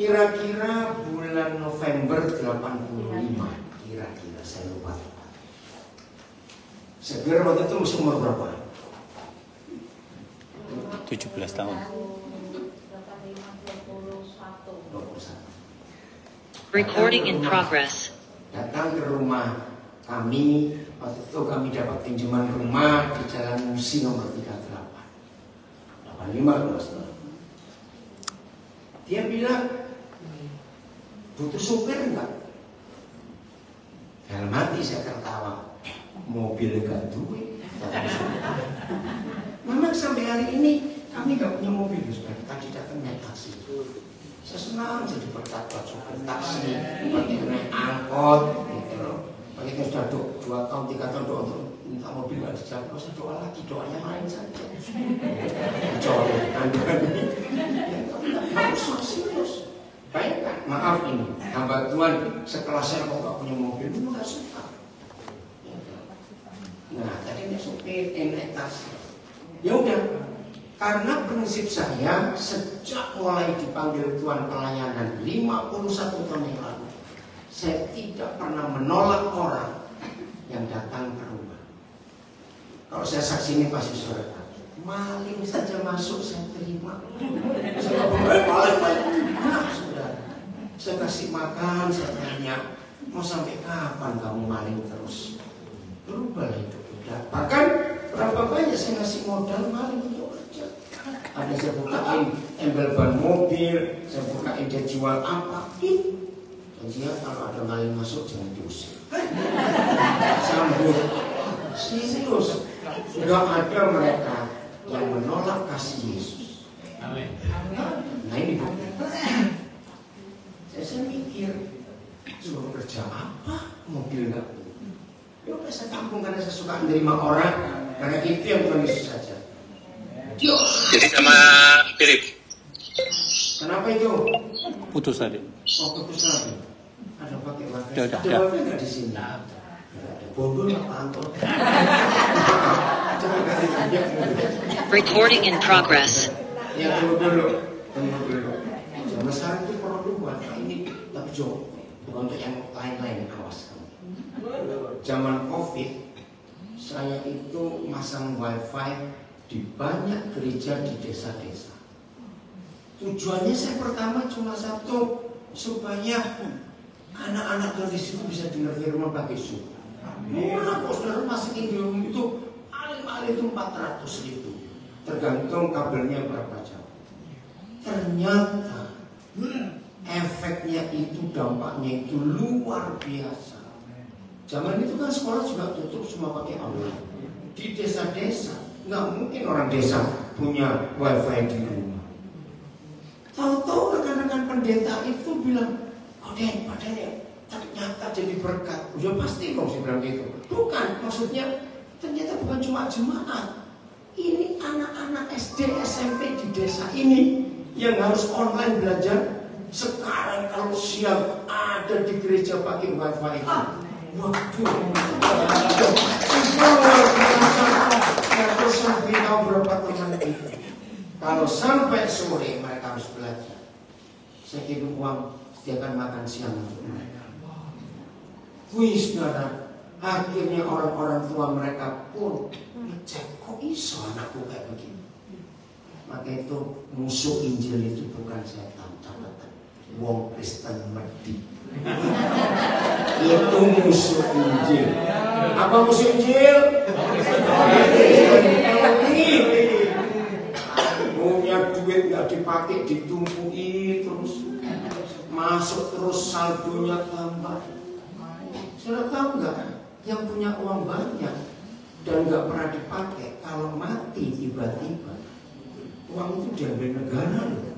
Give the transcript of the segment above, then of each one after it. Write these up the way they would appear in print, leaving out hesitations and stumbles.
Kira-kira bulan November 85. Kira-kira saya lupa. Saya kira waktu itu masih umur berapa? 17 tahun. 21. Recording in progress. Datang ke rumah kami, waktu itu kami dapat pinjaman rumah di Jalan Musi nomor 38. 85. Dia bilang, butuh supir enggak? Dalam hati saya tertawa, mobil enggak duit. Memang sampai hari ini kami enggak punya mobil, tadi datang naik taksi. Saya senang jadi berkata supir taksi, pakai naik angkot, gitu loh. Pakai sudah 2 tahun, 3 tahun doa untuk minta mobil nggak dijawab, saya doa lagi, doanya lain saja. Harus serius. Baik kan, maaf ini, hamba Tuhan sekelas saya kok nggak punya mobil, itu nggak suka. Nah, tadi dia supir, naik taksi. Ya udah, karena prinsip saya sejak mulai dipanggil Tuhan pelayanan 51 tahun yang lalu, saya tidak pernah menolak orang yang datang ke rumah. Kalau saya saksi ini pasti saudara, maling saja masuk saya terima. Saya maling. Nah, saudara, saya kasih makan, saya tanya, mau sampai kapan kamu maling terus? Berubahlah hidup kita. Bahkan berapa banyak saya ngasih modal maling untuk kerja. Ada saya bukain embel ban mobil, saya bukain dia jual apa. Dia kalau ada maling masuk jangan diusir. Sambut. Serius. Tidak ada mereka yang menolak kasih Yesus. Amin. Nah ini bukti. Saya mikir, suruh kerja apa? Mobil enggak. Ya udah saya tampung karena saya suka menerima orang. Karena itu yang Tuhan Yesus saja. Jadi sama Philip. Kenapa itu? Putus tadi. Oh, putus lagi. Ada pakai wifi. Udah. Ada wifi nggak di sini? Ada. Bodoh apa Anton? Recording in progress. Ya tunggu dulu. Zaman sekarang itu perlu wifi ini, tapi jauh. Bukan untuk yang lain-lain, awas kamu. Zaman COVID, saya itu masang wifi di banyak gereja di desa-desa. Tujuannya saya pertama cuma satu, supaya anak-anak dari situ bisa dengar firman pakai Zoom. Murah kok saudara, masukin di rumah itu paling-paling itu 400.000, tergantung kabelnya berapa jam. Ternyata efeknya itu, dampaknya itu luar biasa. Zaman itu kan sekolah juga tutup, semua pakai online. Di desa-desa nggak mungkin orang desa punya wifi di rumah. Tahu-tahu rekan-rekan pendeta itu bilang, oh Den, Pak Den ya, ternyata jadi berkat. Udah pasti kok saya bilang gitu. Bukan, maksudnya ternyata bukan cuma jemaat. Ini anak-anak SD, SMP di desa ini yang harus online belajar. Sekarang kalau siang ada di gereja pakai wifi itu. Waduh, saya beritahu berapa teman itu. Kalau sampai sore mereka harus belajar, saya kirim uang, sediakan makan siang untuk mereka. Wih saudara, akhirnya orang-orang tua mereka pun ngecek, kok iso anakku kayak begini. Maka itu musuh Injil itu bukan setan, catatan. Wong Kristen medhi. Itu musuh Injil. Apa musuh Injil? Punya duit nggak dipakai, ditumpui terus, masuk terus, saldonya tambah. Saudara tahu nggak? Yang punya uang banyak dan nggak pernah dipakai, kalau mati tiba-tiba, uang itu diambil negara loh.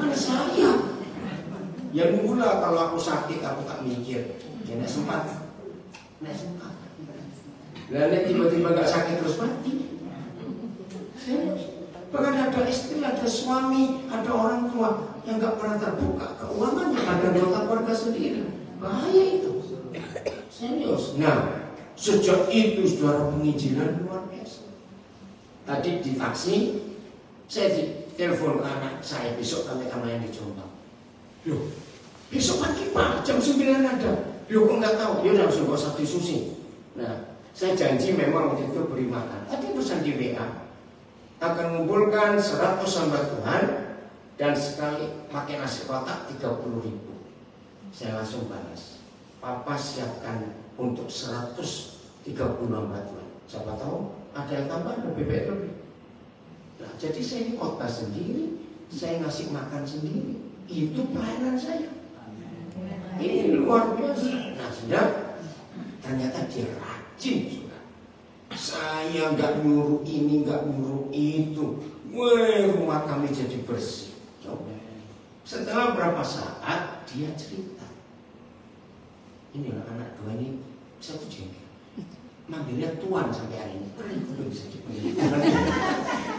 Mana saya? Ya nunggulah kalau aku sakit, aku tak mikir. Ya nek sempat. Lalu tiba-tiba nggak sakit terus mati. Bahkan ada istri, ada suami, ada orang tua yang nggak pernah terbuka keuangannya, ada anggota keluarga sendiri. Bahaya itu. Serius. Nah, sejak itu saudara, penginjilan luar biasa. Tadi di taksi, saya telepon ke anak saya, besok kami yang di Jombang. Loh, besok pagi Pak, jam 9 ada. Loh, kok nggak tahu? Ya udah, langsung gak usah disusi. Nah, saya janji memang waktu itu beri makan. Tadi pesan di WA akan mengumpulkan 100 hamba Tuhan dan sekali pakai nasi kotak 30.000. Saya langsung balas. Papa siapkan untuk 130 hamba Tuhan. Siapa tahu ada yang tambah lebih baik lebih. Nah, jadi saya ini khotbah sendiri, saya ngasih makan sendiri. Itu pelayanan saya. Ini luar biasa. Nah, sudah ternyata dia rajin sudah. Saya nggak nyuruh ini, nggak nyuruh itu. Wah, rumah kami jadi bersih. Setelah berapa saat dia cerita. Inilah anak dua ini satu jengkel. Manggilnya Tuan sampai hari ini. Belum bisa dipanggil.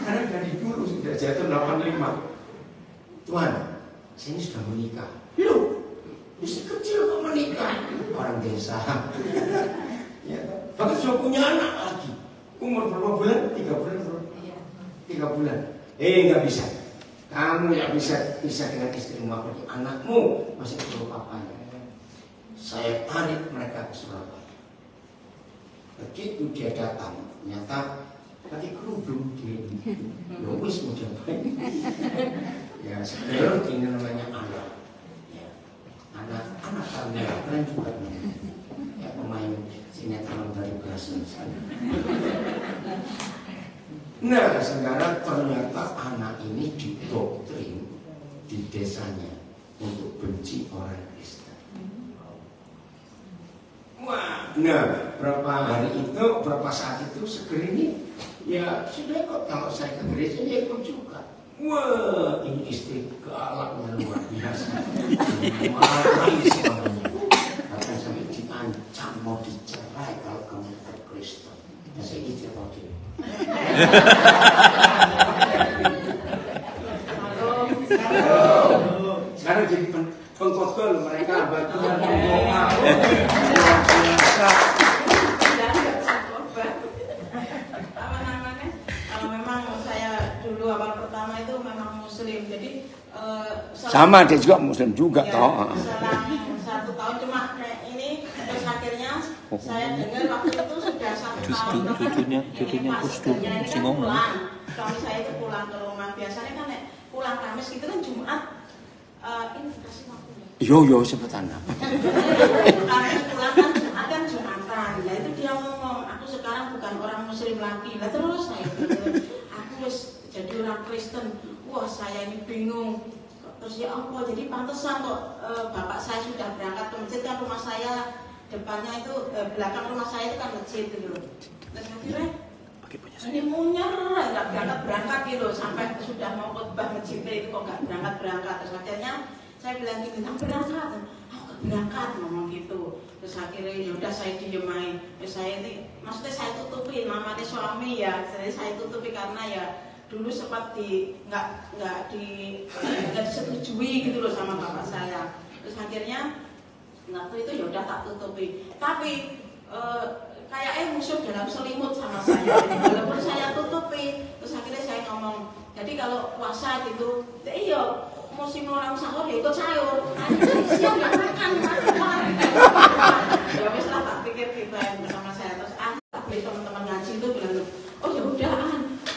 Karena dari dulu sudah jatuh 85. Tuan, saya ini sudah menikah. Loh, masih kecil kok menikah. Orang desa. Ya, bahkan sudah punya anak lagi. Umur berapa bulan? 3 bulan. 3 bulan. Nggak bisa. Kamu nggak bisa dengan istrimu apa? Anakmu masih perlu papanya. Saya tarik mereka ke Surabaya. Begitu dia datang, ternyata pakai kerudung dia. Ya wis mau diapain? Ya sebenarnya ini namanya anak. Ya, anak keren juga. Ya pemain sinetron dari Brasil. Nah, sekarang ternyata anak ini didoktrin di desanya untuk benci orang Kristen. Wah, nah berapa saat itu seger ini, ya sudah kok kalau saya ke gereja ya ikut juga. Wah, ini istri galaknya luar biasa. Marahin semuanya. Bahkan sampai diancam mau dicerai kalau kamu ke Kristen. Ya saya izin dia. Sekarang jadi pengkhotbah mereka bantuan doa. Kalau memang saya dulu awal pertama itu memang Muslim, jadi sama dia juga Muslim juga ya, toh. Selang 1 tahun cuma ini terus akhirnya saya dengar waktu itu sudah 1 tahun Cucunya kan pulang. Suami saya itu pulang ke rumah, biasanya kan pulang Kamis gitu kan Jumat ini kasih waktu. Yo sebutan apa? Kamis pulang kan Jumat kan Jumatan. Nah itu dia ngomong, aku sekarang bukan orang Muslim lagi. Lah terus saya aku harus jadi orang Kristen. Wah saya ini bingung. Terus ya Allah, jadi pantesan kok bapak saya sudah berangkat ke masjid kan rumah saya depannya itu belakang rumah saya itu kan masjid gitu. Terus akhirnya ini munyer nggak berangkat gitu sampai sudah mau khotbah masjidnya itu kok nggak berangkat. Terus akhirnya saya bilang gini, berangkat. Aku nggak berangkat ngomong gitu. Terus akhirnya yaudah saya diem aja. Terus saya ini maksudnya saya tutupi namanya suami ya. Saya tutupi karena ya dulu sempat nggak disetujui gitu loh sama bapak saya. Terus akhirnya waktu itu yaudah tak tutupi. Tapi kayaknya musuh dalam selimut sama saya. Jadi walaupun saya tutupi, terus akhirnya saya ngomong. Jadi kalau puasa gitu, iya musim orang sahur ya ikut sahur. Siang nggak makan. Ya wes lah tak pikir gitu bersama saya. Terus teman-teman ngaji itu bilang, oh ya udah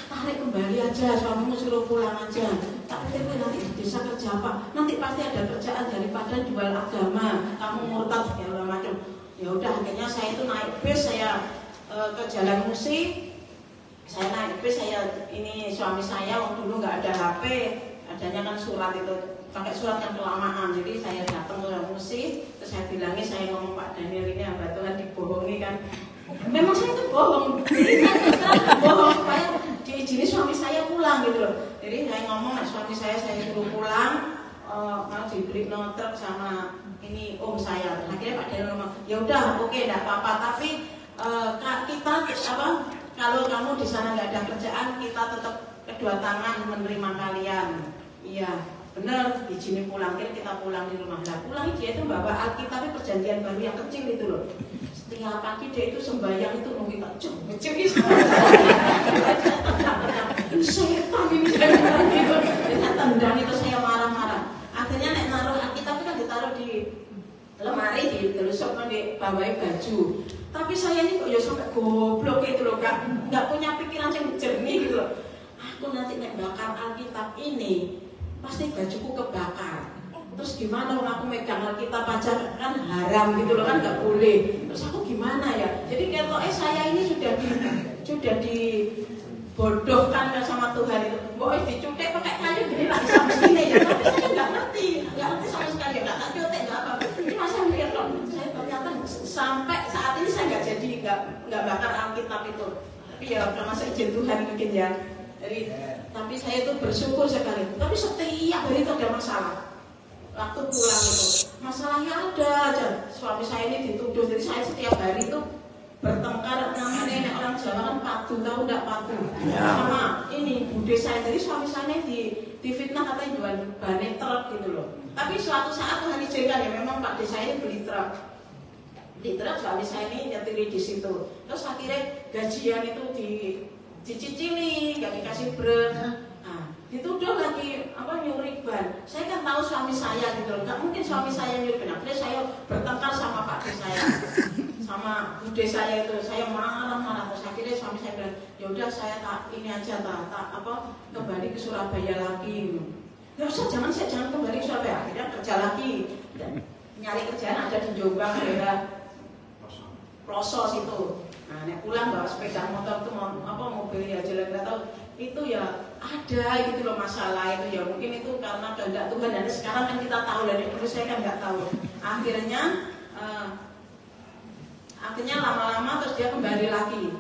tarik kembali aja, suamimu suruh pulang aja. Tak pikir nanti di desa kerja apa? Nanti pasti ada kerjaan daripada jual agama. Kamu murtad segala macam. Ya udah akhirnya saya itu naik bis, saya ke Jalan Musi. Saya naik bis, ini suami saya waktu dulu nggak ada HP, adanya kan surat itu, pakai surat yang kelamaan. Jadi saya datang ke Musi, terus saya bilangin, saya ngomong Pak Daniel ini hamba Tuhan dibohongi kan. Memang saya itu bohong, jadi saya bohong supaya diizini suami saya pulang gitu loh. Jadi saya ngomong, suami saya suruh pulang, mau diberi truk sama ini om saya. Akhirnya Pak Daniel ngomong, ya udah oke, enggak apa-apa, tapi kita kalau kamu di sana nggak ada kerjaan, kita tetap kedua tangan menerima kalian. Iya benar, izinin pulang, kita pulang di rumah. Nah pulang dia itu bawa Alkitab perjanjian baru yang kecil itu loh. Setiap pagi dia itu sembahyang itu mau kita cek setan ini saya gitu. Dia tendang itu, saya marah-marah. Akhirnya naruh Alkitab lemari ditelusuk di bawahi baju. Tapi saya ini kok ya sampai goblok gitu loh, nggak punya pikiran yang jernih gitu loh. Aku nanti nek bakar Alkitab ini pasti bajuku kebakar. Terus gimana kalau aku megang Alkitab aja kan haram gitu loh, kan nggak boleh. Terus aku gimana ya? Jadi kalau saya ini sudah dibodohkan sama Tuhan itu. Boy dicutek pakai kayu gini lah sampai sini ya. Tapi saya nggak ngerti sama sekali, nggak tak cutek nggak apa. Ini masa mikir loh, saya ternyata sampai saat ini saya nggak jadi nggak bakar Alkitab itu. Tapi ya udah masa izin Tuhan mungkin ya. Jadi tapi saya itu bersyukur sekali. Tapi setiap hari itu ada masalah. Waktu pulang itu masalahnya ada aja. Suami saya ini dituduh, jadi saya setiap hari itu bertengkar. Namanya orang Jawa kan padu, tahu enggak padu sama ini bude saya. Jadi suami saya ini difitnah katanya jual ban truk gitu loh. Tapi suatu saat Tuhan izinkan ya, memang Pak Desa ini beli truk. Di truk suami saya ini nyetiri di situ. Terus akhirnya gajian itu dicicili, nggak dikasih brand. Dituduh lagi nyuri ban. Saya kan tahu suami saya gitu loh, nggak mungkin suami saya nyuri ban. Akhirnya saya bertengkar sama Pak Desa saya, sama bude saya itu. Saya marah-marah. Terus akhirnya suami saya bilang, ya udah saya ini aja kembali ke Surabaya lagi. Ya usah, jangan kembali ke Surabaya. Akhirnya kerja lagi, nyari kerjaan ada di Jombang daerah Plosos itu. Nah, nek pulang bawa sepeda motor itu mobil ya jalan nggak tahu itu ya ada gitu loh masalah itu ya, mungkin itu karena kehendak Tuhan. Dan sekarang kan kita tahu, dari dulu saya kan nggak tahu. Akhirnya lama-lama terus dia kembali lagi.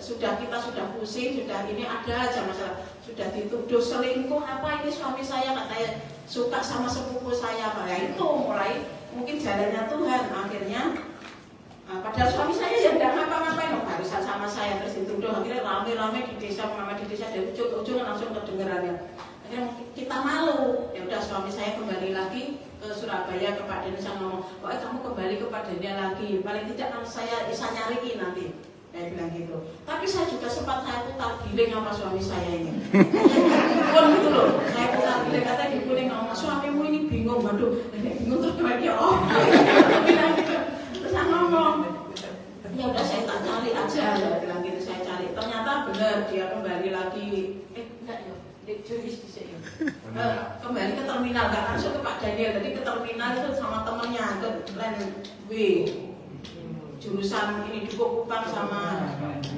Kita sudah pusing, sudah ini ada aja masalah. Sudah dituduh selingkuh apa ini suami saya, katanya suka sama sepupu saya. Ya itu mulai mungkin jalannya Tuhan. Akhirnya padahal suami saya ya tidak ngapa-ngapain, barisan sama saya terus dituduh. Akhirnya rame-rame di desa, dari ujung ke ujung langsung kedengerannya. Akhirnya kita malu. Ya udah, suami saya kembali lagi ke Surabaya ke Pak Deni. Saya ngomong, pokoknya kamu kembali ke Pak Deni lagi. Paling tidak kan saya bisa nyariin nanti. Saya bilang gitu. Tapi saya juga sempat putar giling sama suami saya ini. Gitu loh. Saya putar giling, katanya diguling sama suamimu ini bingung. Waduh, bingung terus gimana? Bilang gitu. Terus saya ngomong, ya udah saya tak cari aja. Saya bilang gitu, saya cari. Ternyata benar dia kembali lagi. Enggak ya. Kembali ke terminal, nggak langsung ke Pak Daniel. Jadi ke terminal itu sama temennya ke Land W, jurusan ini di Kupang sama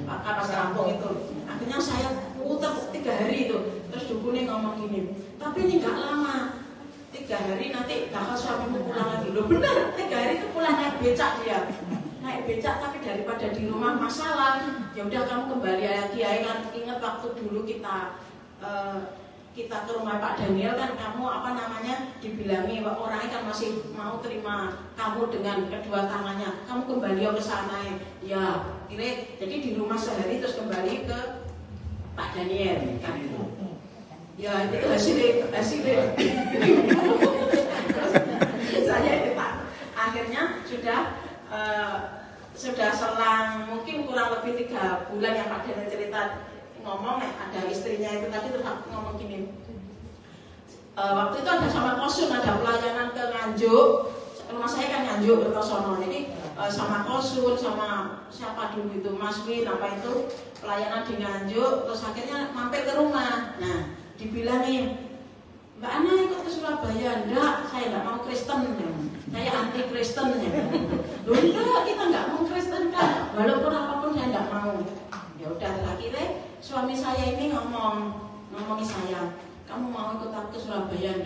Pak Kapas Lampung itu. Akhirnya saya putar 3 hari itu. Terus dukunnya ngomong gini, tapi ini nggak lama, 3 hari nanti bakal suamimu pulang lagi. Loh bener, 3 hari itu pulang naik becak dia. Naik becak, tapi daripada di rumah masalah, ya udah kamu kembali lagi ya. Kan ingat waktu dulu kita ke rumah Pak Daniel kan, kamu dibilangi orangnya kan masih mau terima kamu dengan kedua tangannya, kamu kembali ke sana ya. Jadi di rumah sehari terus kembali ke Pak Daniel kan. Ya itu hasilnya saya itu Pak. Akhirnya sudah selang mungkin kurang lebih 3 bulan yang Pak Daniel cerita, ngomong ada istrinya itu tadi, terus ngomong gini, waktu itu ada sama Kosun, ada pelayanan ke Nganjuk, rumah saya kan Nganjuk Kertosono. Jadi sama Kosun, sama siapa dulu itu Mas Win itu pelayanan di Nganjuk. Terus akhirnya mampir ke rumah. Nah dibilangin, Mbak Ana ikut ke Surabaya. Enggak, saya enggak mau Kristen, saya anti Kristen. Loh enggak, kita enggak mau Kristen kan, walaupun apapun saya enggak mau. Ya udah, akhirnya suami saya ini ngomongin saya, kamu mau ikut aku ke Surabaya?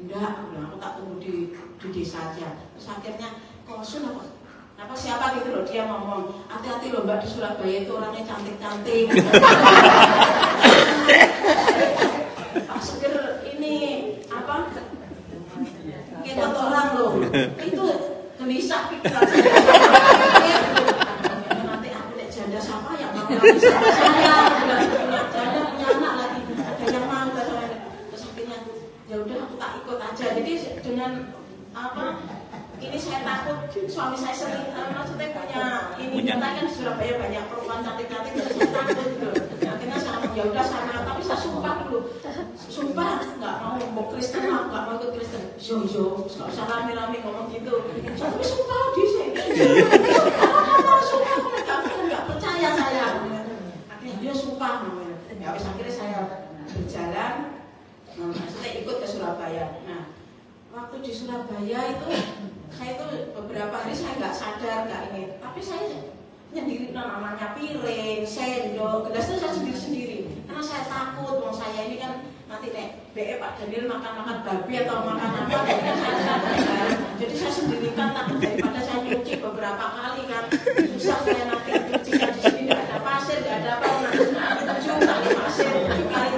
Enggak, aku tak tunggu di desa aja. Terus akhirnya Kosun apa siapa gitu loh, dia ngomong, hati-hati loh Mbak, di Surabaya itu orangnya cantik-cantik. Pak Supir ini kita orang loh, itu gelisah pikiran saya. Nanti aku lihat janda siapa yang mau saya, janda punya anak lagi, ada yang mau. Terus akhirnya ya udah aku tak ikut aja. Jadi dengan ini saya takut suami saya sering maksudnya punya ini, karena kan di Surabaya banyak perempuan cantik-cantik, jadi saya takut gitu. Akhirnya saya ngomong ya udah sana, tapi saya sumpah dulu, sumpah nggak mau Kristen, nggak mau ikut Kristen. Jo, nggak usah rame-rame ngomong gitu. Tapi sumpah di sini. Sumpah, kamu nggak percaya saya. Akhirnya dia sumpah. Ya, akhirnya saya berjalan, maksudnya ikut ke Surabaya. Nah, waktu di Surabaya itu, saya itu beberapa hari saya nggak sadar, nggak ini. Tapi saya nyendiri namanya piring, sendok, gelas itu saya sendiri-sendiri. Karena saya takut, mau saya ini kan nanti nek Pak Daniel makan babi atau makan apa, jadi saya sendirikan takut daripada saya nyuci beberapa kali kan susah saya nanti cuci kan di sini nggak ada pasir, nggak ada apa, nanti 7 kali pasir, 7 kali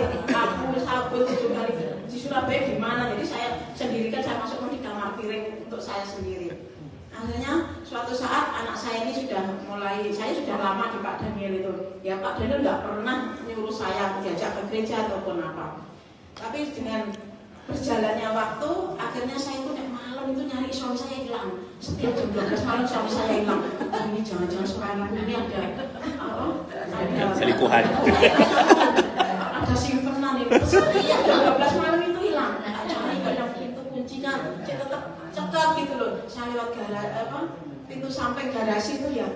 sabun 7 kali di Surabaya gimana? Jadi saya sendirikan, saya masuk di kamar piring untuk saya sendiri. Akhirnya suatu saat anak saya ini sudah mulai, saya sudah lama di Pak Daniel itu, ya Pak Daniel nggak pernah nyuruh saya diajak ke gereja ataupun apa. Tapi dengan berjalannya waktu, akhirnya saya itu malam itu nyari suami saya hilang. Setiap jam 12 malam suami saya hilang. Ini jangan-jangan suami ini ada selingkuhan. Ada simpenan ini. Setiap jam 12 malam itu hilang. Cari kadang pintu kuncinya, saya tetap cekat gitu loh. Saya lewat pintu samping garasi itu ya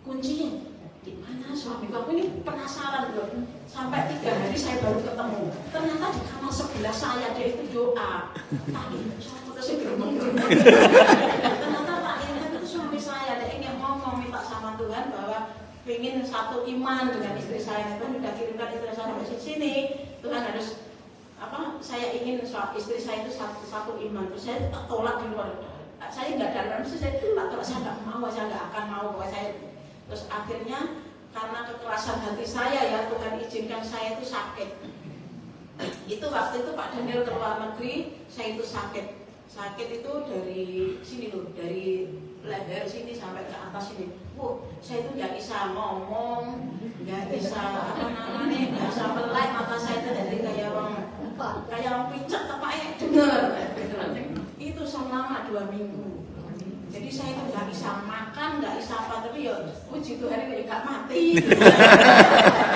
kuncinya. Di mana suami aku ini penasaran loh. Sampai 3 hari saya baru ketemu. Ternyata di kamar sebelah saya dia itu doa. Tadi saya geremeng-geremeng. Ternyata Pak Irfan itu suami saya. Dia ingin ngomong minta sama Tuhan bahwa ingin satu iman dengan istri saya. Tuhan sudah kirimkan istri saya sampai sini. Tuhan harus saya ingin istri saya itu satu iman. Terus saya tolak di luar. Saya nggak dalam, saya tolak. Saya nggak mau, saya nggak akan mau. Pokoknya saya. Terus akhirnya karena kekerasan hati saya ya Tuhan izinkan saya itu sakit. Itu waktu itu Pak Daniel ke luar negeri, saya itu sakit. Sakit itu dari sini loh, dari leher sini sampai ke atas sini. Saya itu nggak bisa ngomong, nggak bisa nggak bisa melek, mata saya itu dari kayak orang picek tepaknya dengar. Itu selama 2 minggu. Jadi saya itu nggak bisa makan, nggak bisa apa, tapi ya puji Tuhan ini nggak mati.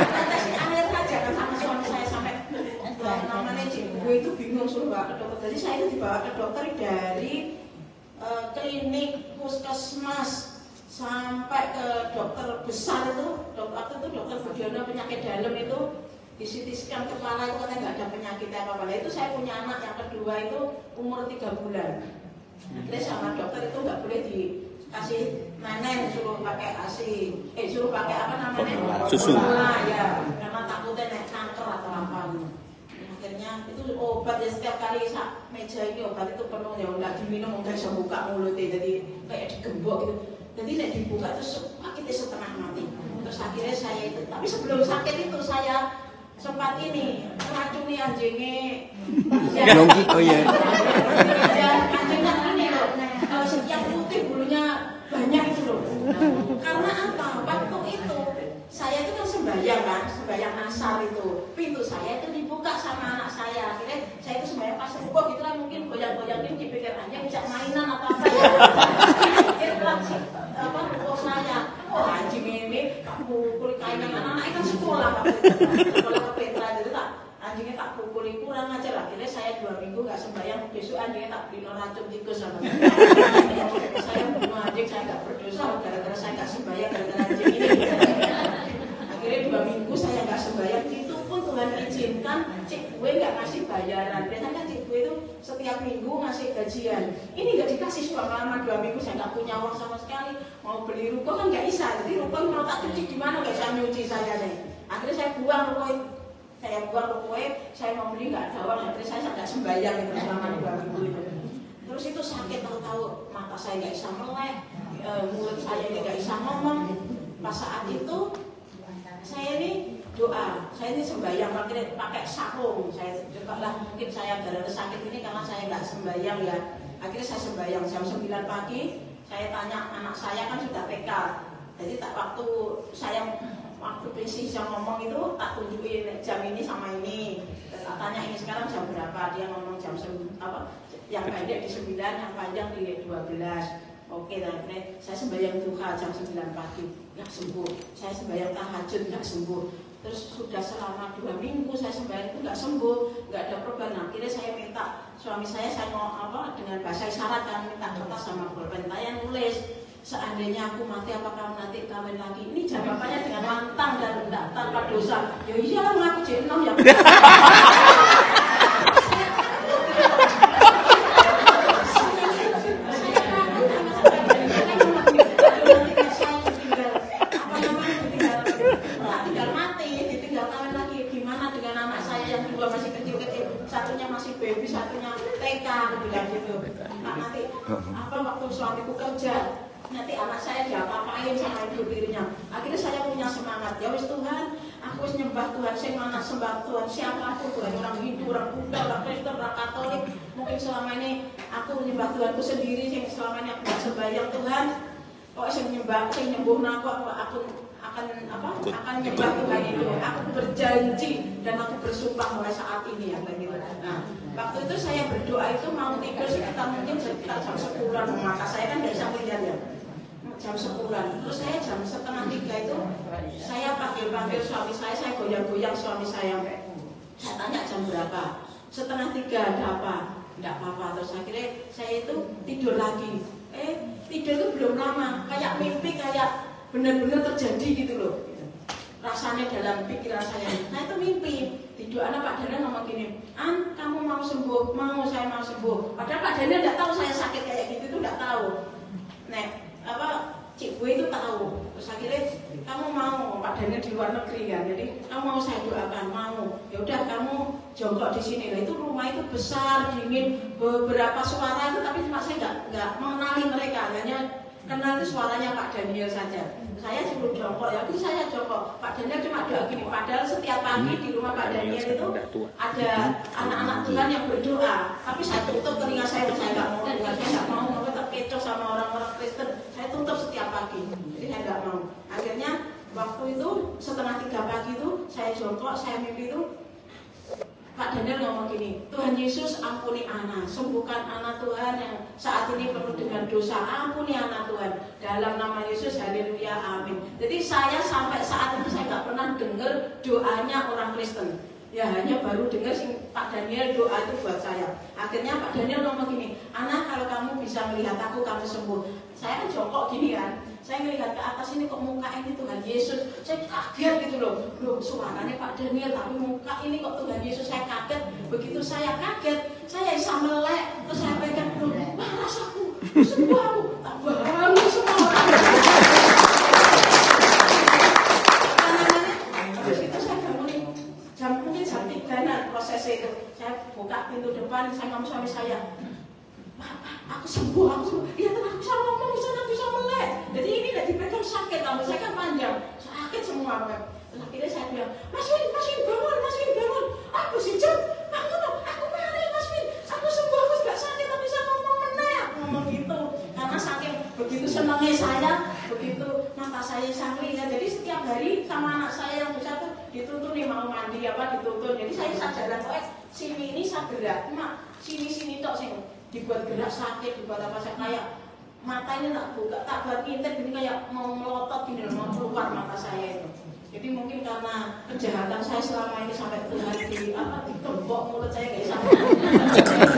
Tetesin air aja kan sama suami saya sampai namanya gue itu bingung suruh bawa ke dokter. Jadi saya itu dibawa ke dokter dari klinik puskesmas sampai ke dokter besar itu, waktu itu dokter Budiono penyakit dalam itu di CT scan kepala itu katanya nggak ada penyakit apa-apa. Itu saya punya anak yang kedua itu umur 3 bulan. Akhirnya sama dokter itu nggak boleh dikasih nenek, suruh pakai suruh pakai apa namanya susu. Ya, karena takutnya naik kanker atau apa. Akhirnya itu obat ya setiap kali meja ini obat itu penuh ya nggak diminum nggak bisa buka mulutnya jadi kayak digembok gitu. Jadi nek dibuka terus kita setengah mati. Terus akhirnya saya itu, tapi sebelum sakit itu saya sempat ini meracuni anjingnya. Nongki, oh iya. Anjingnya ini loh, yang putih bulunya banyak itu loh. Karena apa? Waktu itu saya itu kan sembahyang asar itu. Pintu saya itu dibuka sama anak saya. Akhirnya saya itu sembahyang pas buka gitu lah, mungkin goyang-goyang ini dipikir anjing bisa mainan atau apa ya. Ruko saya, anjing ini tak pukul kainnya anak-anak kan sekolah sekolah ke Petra jadi tak anjingnya tak pukuli kurang aja lah. Akhirnya saya 2 minggu nggak sembahyang, besok anjingnya tak beli racun tikus sama saya bunuh anjing, saya nggak berdosa gara-gara saya nggak sembahyang gara-gara anjing ini. Akhirnya 2 minggu saya nggak sembahyang, itu pun Tuhan izinkan cik gue nggak ngasih bayaran. Biasanya cik gue itu setiap minggu ngasih gajian, ini nggak dikasih selama 2 minggu. Saya nggak punya uang sama sekali, mau beli ruko kan nggak bisa, jadi ruko mau tak cuci gimana, nggak bisa nyuci saya nih. Akhirnya saya buang ruko itu, saya mau beli nggak ada uang. Akhirnya saya nggak sembahyang itu selama 2 minggu itu. Terus itu sakit, tahu-tahu mata saya nggak bisa melek, mulut saya nggak bisa ngomong. Pas saat itu saya ini doa, saya ini sembahyang pakai sarung. Saya coba lah, mungkin saya gara-gara sakit ini karena saya nggak sembahyang ya. Akhirnya saya sembahyang jam 9 pagi. Saya tanya anak saya kan sudah PK, jadi waktu prinsip yang ngomong itu tak tunjukin jam ini sama ini. Tak tanya ini sekarang jam berapa, dia ngomong jam yang pendek di 9, yang panjang di 12. Oke, akhirnya saya sembahyang duha jam 9 pagi, nggak sembuh. Saya sembahyang tahajud, nggak sembuh. Terus sudah selama 2 minggu saya sembahyang itu nggak sembuh, nggak ada perubahan. Akhirnya saya minta suami saya mau apa dengan bahasa isyarat kan minta kertas sama pulpen, saya nulis seandainya aku mati apa kamu nanti kawin lagi. Ini jawabannya dengan lantang dan tidak tanpa dosa. Ya iyalah ngaku J6 ya. Baby satunya TK bilang gitu. Nah, nanti apa waktu suamiku kerja, nanti anak saya diapa-apain sama ibu tirinya. Akhirnya saya punya semangat. Ya wis Tuhan, aku wis nyembah Tuhan, saya mana sembah Tuhan siapapun Tuhan, orang Hindu, orang Buddha, orang Kristen, orang Katolik. Mungkin selama ini aku menyembah Tuhanku sendiri, yang selama ini aku gak sembahyang Tuhan. Kok saya nyembah, saya nyembuh aku akan nyembah Tuhan itu. Aku berjanji dan aku bersumpah mulai saat ini ya begitu. Nah, waktu itu saya berdoa itu mau tidur sekitar jam 10-an, mata saya kan tidak bisa melihat ya. Jam 10-an. Terus saya jam 2:30 itu saya panggil suami saya goyang-goyang suami saya. Saya tanya jam berapa? 2:30 ada apa? Tidak apa-apa. Terus akhirnya saya itu tidur lagi. Tidur itu belum lama, kayak mimpi, kayak benar-benar terjadi gitu loh. Rasanya dalam pikiran saya. Nah itu mimpi. Di doanya Pak Daniel ngomong gini, An, kamu mau sembuh? Mau, saya mau sembuh. Padahal Pak Daniel tidak tahu saya sakit kayak gitu, itu tidak tahu. Nah, Cik gue itu tahu. Terus akhirnya kamu mau, Pak Daniel di luar negeri kan, jadi kamu mau saya doakan, mau. Ya udah kamu jongkok di sini. Nah itu rumah itu besar, dingin, beberapa suara itu, tapi cuma saya nggak mengenali mereka, hanya kenal itu suaranya Pak Daniel saja. Saya sebelum jongkok, ya saya jongkok. Pak Daniel cuma doa gini. Padahal setiap pagi di rumah Pak Daniel itu ada anak-anak Tuhan yang berdoa. Tapi saya tutup telinga saya nggak mau dengar. Saya nggak mau terkecoh sama orang-orang Kristen. Saya tutup setiap pagi. Jadi saya nggak mau. Akhirnya waktu itu 2:30 pagi itu saya jongkok, saya mimpi itu Pak Daniel ngomong gini, Tuhan Yesus ampuni anak, sembuhkan anak Tuhan yang saat ini penuh dengan dosa, ampuni anak Tuhan. Dalam nama Yesus, haleluya, amin. Jadi saya sampai saat itu saya nggak pernah dengar doanya orang Kristen. Ya hanya baru dengar Pak Daniel doa itu buat saya. Akhirnya Pak Daniel ngomong gini, anak kalau kamu bisa melihat aku, kamu sembuh. Saya kan jongkok gini kan, saya melihat ke atas ini kok muka ini Tuhan Yesus. Saya kaget gitu loh suaranya Pak Daniel, tapi muka ini kok Tuhan Yesus. Saya kaget, begitu saya kaget, saya bisa melek, terus saya pegang, wah rasaku, sembuh aku, tak bangun semua orang. Mungkin jam 3 nah prosesnya itu. Saya buka pintu depan, saya ngomong suami saya, aku sembuh. Iya kan aku bisa ngomong, bisa melek. Jadi ini tidak dipegang sakit, rambut saya kan panjang, sakit semua. Terus akhirnya saya bilang, Mas Win bangun. Aku sih Jam, aku mari Mas Win, aku sembuh, aku gak sakit, tapi bisa ngomong meneh. Aku ngomong gitu, karena saking begitu senangnya saya, begitu mata saya sangli ya. Jadi setiap hari sama anak saya yang besar tuh dituntun nih mau mandi dituntun. Jadi saya jalan sini ini saya gerak, mak sini tok sing dibuat gerak sakit, dibuat apa saya kayak mata ini tak buka, tak buat ngintip gini kayak mau melotot gini, mau keluar mata saya itu. Jadi mungkin karena kejahatan saya selama ini sampai Tuhan dikembok mulut saya kayak sampai.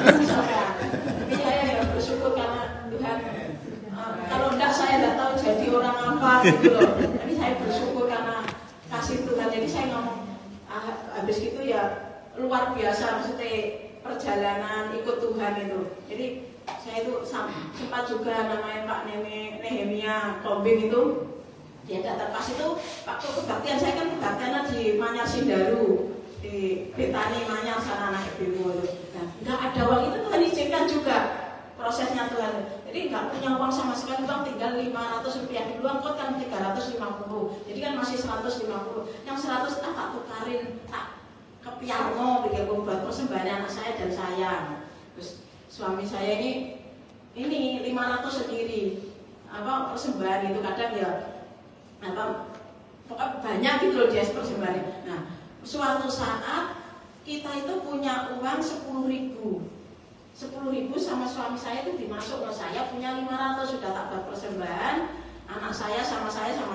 Tapi saya ya bersyukur karena Tuhan. Kalau enggak saya enggak tahu jadi orang apa gitu loh. Tapi saya bersyukur karena kasih Tuhan. Jadi saya ngomong habis itu ya luar biasa maksudnya perjalanan ikut Tuhan itu. Jadi saya itu sempat juga namanya Pak Nehemia Kombing itu. Dia datang pas itu waktu kebaktian, saya kan kebaktiannya di Manyar Sindaru, di Betani Manyar sana anak ibu itu. Nah, nggak ada uang itu Tuhan izinkan juga prosesnya Tuhan. Jadi nggak punya uang sama sekali, uang tinggal 500 rupiah dulu, angkot kan 350. Jadi kan masih 150. Yang 100 tak tukarin, tak ke piano begitu buat persembahan anak saya dan saya. Terus suami saya ini 500 sendiri. Persembahan itu kadang ya pokoknya banyak gitu loh dia persembahannya. Nah, suatu saat kita itu punya uang 10.000 sama suami saya itu dimasuk ke saya punya 500 sudah tak buat persembahan. Anak saya sama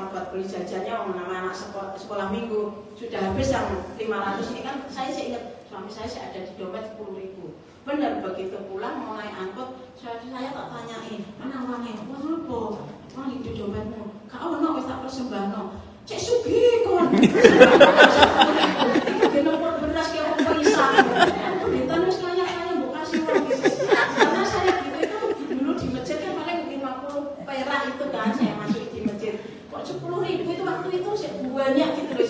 buat beli jajannya nama anak sekolah minggu sudah habis yang 500 ini kan saya sih ingat suami saya ada di dompet 10.000. Benar, begitu pulang mau naik angkot, saya tak tanyain, mana uangnya? Uang apa? Uang di dompetmu. Kak ono wis tak persembahno. Cek sugih kon. Iki nomor beras ke wong perisan. Pendidikan wis kaya mbok kasih uang. Karena saya gitu itu dulu di masjid kan paling 50 perak itu kan saya masuk di masjid. Kok 10.000 itu waktu itu banyak gitu loh,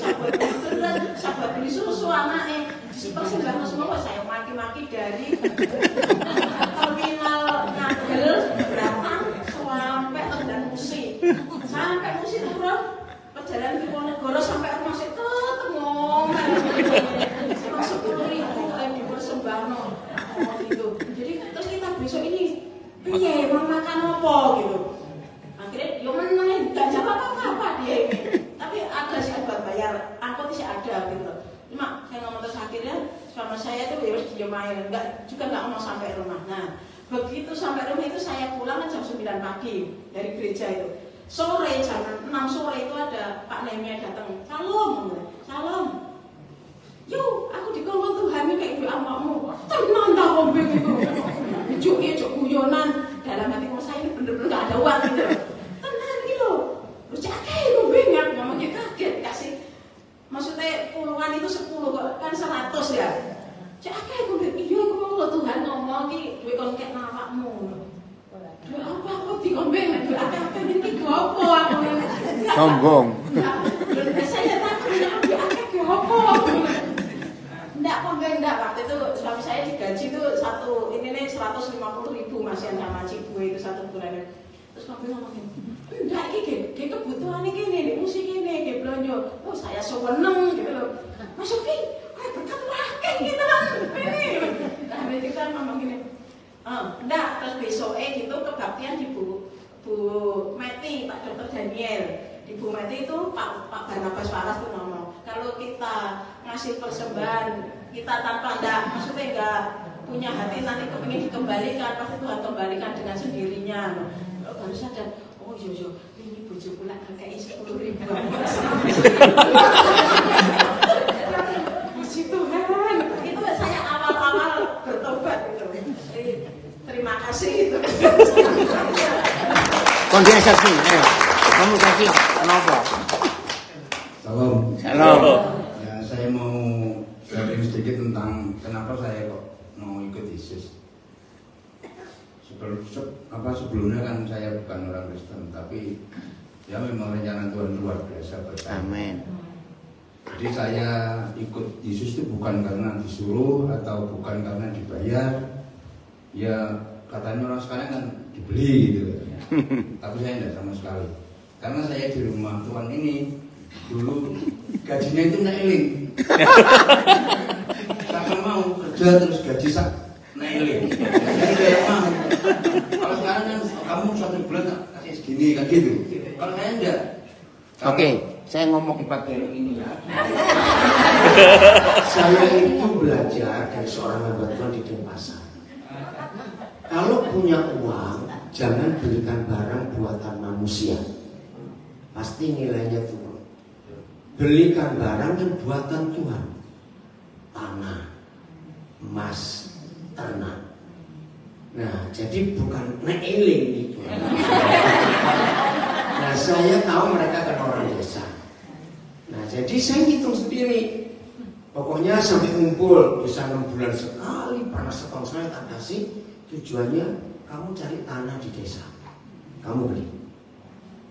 sahabat beli susu anaknya persembahno semua. Saya maki-maki dari terminal Ngagel Beratan sampai Tegal Musi turun perjalanan di Ponegoro sampai rumah saya ketemu sama 10.000 yang dipersembahno gitu. Jadi terus kita besok ini piye mau makan apa gitu. Akhirnya yo menang enggak jawab apa-apa dia ini. Tapi ada sih buat bayar angkot sih ada gitu. Cuma saya ngomong terus akhirnya sama saya itu ya wis diomain, juga enggak mau sampai rumah. Nah, begitu sampai rumah itu saya pulang kan jam 9 pagi dari gereja itu. Sore jam 6 sore itu ada Pak Nemi datang. Salam. Yo, aku dikongkon Tuhan kayak ibu amakmu. Tenan tak ngombe gitu. Juk guyonan. Dalam hati saya ini bener-bener enggak ada uang gitu. Tenan iki lho. Wis akeh ngombe ngak ngomongnya kaget kasih. Maksudnya puluhan itu 10 kok kan 100 ya. Cek akeh ngombe iya iku mau Tuhan ngomong iki duwe kon kek awakmu. Duwe apa kok diombe duwe akeh-akeh iki gopo aku. Sombong. Saya takut duwe akeh gopo. Enggak waktu itu suami saya digaji itu ini nih 150.000 Mas yang sama Cibu itu 1 bulan. Terus kamu ngomong enggak iki kebutuhan iki nih musik ini ge blonjo. Oh saya seneng gitu loh. Masukin berkat wakil gitu kan. Nah itu kan ngomong gini. Enggak, terus besoknya gitu kebaktian di Bu Meti, Pak Dr. Daniel. Di Bu Meti itu Pak Barnabas Waras tuh ngomong, kalau kita ngasih persembahan kita tanpa maksudnya enggak punya hati nanti kepingin dikembalikan, pasti Tuhan kembalikan dengan sendirinya. Baru sadar, oh iya ini bojo pula kakek 10.000. Puji Tuhan, itu saya awal-awal bertobat gitu. Terima kasih itu. Kondensasi, kamu kasih kenapa? Salam. Ya, saya mau sharing sedikit tentang kenapa saya kok mau ikut Yesus. Sebelumnya kan saya bukan orang Kristen, tapi ya memang rencana Tuhan luar biasa buat saya. Amin. Jadi saya ikut Yesus itu bukan karena disuruh atau bukan karena dibayar. Ya katanya orang sekarang kan dibeli gitu. Tapi saya tidak sama sekali. Karena saya di rumah Tuhan ini dulu gajinya itu nailing. Saya mau kerja terus gaji nailing. Jadi saya mau. Kalau sekarang kan kamu 1 bulan kasih segini kan gitu. Kalau saya enggak. Oke, saya ngomong pakai ini ya. Saya itu belajar dari seorang hamba Tuhan di Denpasar. Kalau punya uang, jangan belikan barang buatan manusia. Pasti nilainya turun. Belikan barang yang buatan Tuhan. Tanah, emas, ternak. Nah, jadi bukan nailing itu. Nah, saya tahu mereka kan orang desa. Nah, jadi saya hitung sendiri. Pokoknya sampai ngumpul bisa 6 bulan sekali, pernah setahun saya tak kasih. Tujuannya kamu cari tanah di desa, kamu beli.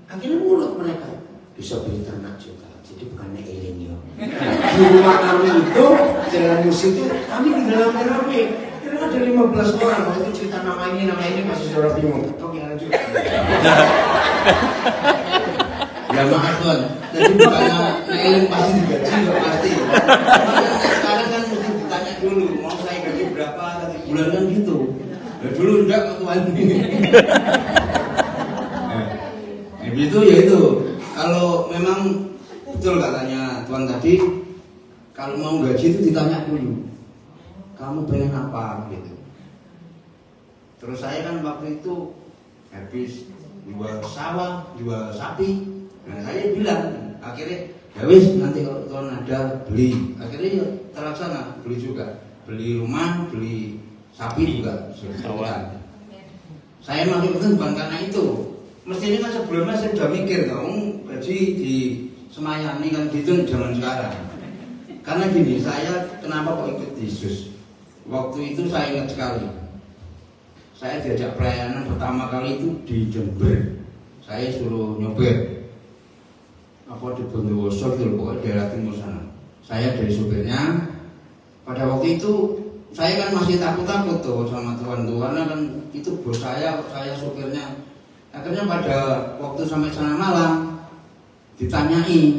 Akhirnya nurut mereka, bisa beli ternak juga. Jadi bukan nailing ya. Di rumah kami itu Jalan Musi itu kami tinggal rame-rame. Kira ada 15 orang. Waktu itu cerita nama ini masih saudara bingung. Oke lanjut. Ya maaf Tuhan. Jadi bukannya nailing pasti digaji nggak pasti. Sekarang kan mesti ditanya dulu mau saya gaji berapa satu bulan kan gitu. Ya dulu enggak kok Tuhan ini. Nah, itu ya itu. Kalau memang betul katanya Tuhan tadi, kalau mau gaji itu ditanya dulu. Kamu pengen apa gitu. Terus saya kan waktu itu habis jual sawah, jual sapi. Nah saya bilang akhirnya ya wis nanti kalau Tuhan ada beli. Akhirnya ya terlaksana beli juga. beli rumah, beli sapi juga sudah. Saya masuk itu bukan karena itu. Mestinya kan sebelumnya saya sudah mikir, gaji di semayani kan gitu zaman sekarang. Karena gini, saya kenapa kok ikut Yesus? Waktu itu saya ingat sekali. Saya diajak pelayanan pertama kali itu di Jember. Saya suruh nyopir. Apa di Bondowoso itu, pokoknya daerah timur sana. Saya dari supirnya. Pada waktu itu saya kan masih takut-takut tuh sama Tuhan, karena kan itu bos saya supirnya. Akhirnya pada waktu sampai sana malam ditanyai,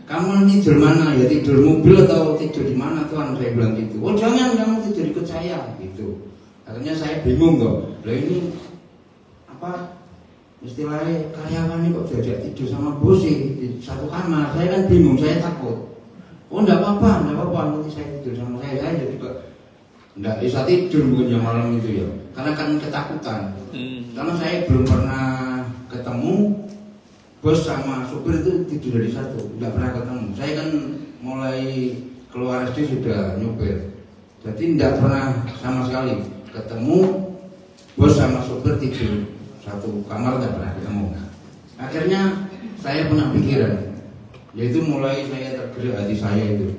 kamu tidur mana? Ya tidur mobil atau tidur di mana Tuhan? Saya bilang gitu. Oh jangan, kamu tidur ikut saya gitu. Akhirnya saya bingung kok. Lah ini apa istilahnya karyawan ini kok diajak tidur sama bos di satu kamar? Saya kan bingung, saya takut. Oh enggak apa-apa, nanti saya tidur sama saya juga enggak bisa tidur mungkin malam itu ya. Karena kan ketakutan. Karena saya belum pernah ketemu bos sama supir itu tidur dari satu, enggak pernah ketemu. Saya kan mulai keluar SD sudah nyopir. Jadi enggak pernah sama sekali ketemu bos sama supir tidur satu kamar, enggak pernah ketemu. Akhirnya saya punya pikiran, yaitu mulai saya tergerak hati saya itu.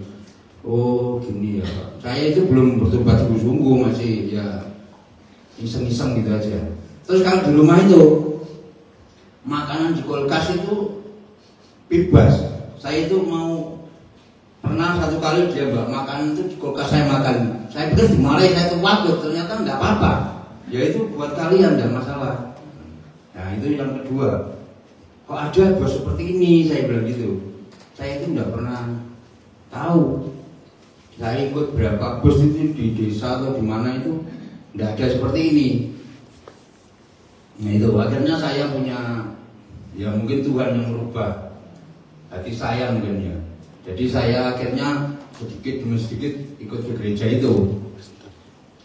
Oh gini ya Pak, saya itu belum bertobat sungguh-sungguh, masih ya iseng-iseng gitu aja. Terus kalau di rumah itu makanan di kulkas itu bebas. Saya itu mau pernah satu kali dia bawa makanan itu di kulkas saya makan. Saya pikir dimarahi, saya tuh wakut, ternyata nggak apa-apa. Ya itu buat kalian, nggak masalah. Nah itu yang kedua. Kok ada bos seperti ini, saya bilang gitu. Saya itu nggak pernah tahu. Saya ikut berapa bos itu di desa atau di mana itu nggak ada seperti ini. Nah itu akhirnya saya punya, ya mungkin Tuhan yang merubah hati saya mungkin ya. Jadi saya akhirnya sedikit demi sedikit ikut ke gereja itu.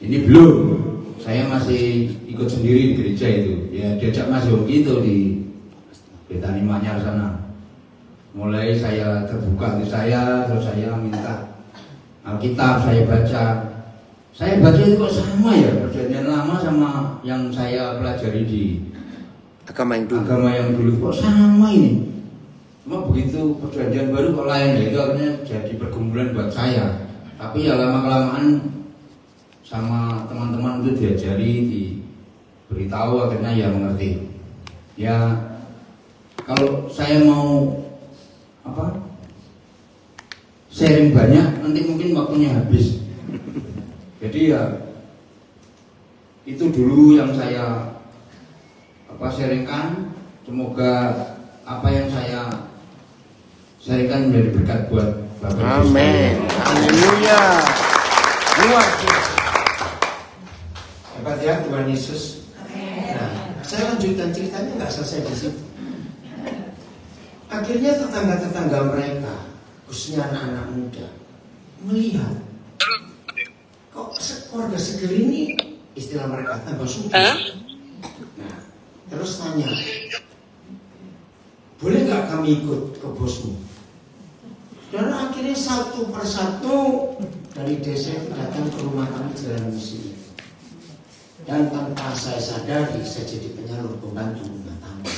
Ini belum, saya masih ikut sendiri di gereja itu. Ya diajak Mas Yogi itu di Betani Manyar sana. Mulai saya terbuka hati saya, terus saya minta Alkitab saya baca. Saya baca itu kok sama ya, perjanjian lama sama yang saya pelajari di agama yang dulu kok sama ini. Cuma begitu perjanjian baru kok lain, ya itu akhirnya jadi pergumulan buat saya. Tapi ya lama-kelamaan sama teman-teman itu diajari, diberitahu, akhirnya ya mengerti. Ya kalau saya mau sharing banyak, nanti mungkin waktunya habis. Jadi ya itu dulu yang saya sharingkan. Semoga apa yang saya sharingkan menjadi berkat buat Bapak Ibu. Amin. Haleluya. Luar biasa. Hebat ya Tuhan Yesus. Nah, saya lanjutkan ceritanya, nggak selesai di situ. Akhirnya tetangga-tetangga mereka, khususnya anak-anak muda, melihat kok keluarga seger ini, istilah mereka tambah subur. Nah, terus tanya, boleh nggak kami ikut ke bosmu? Dan akhirnya satu persatu dari desa itu datang ke rumah kami jalan misi. Dan tanpa saya sadari, saya jadi penyalur pembantu rumah tangga.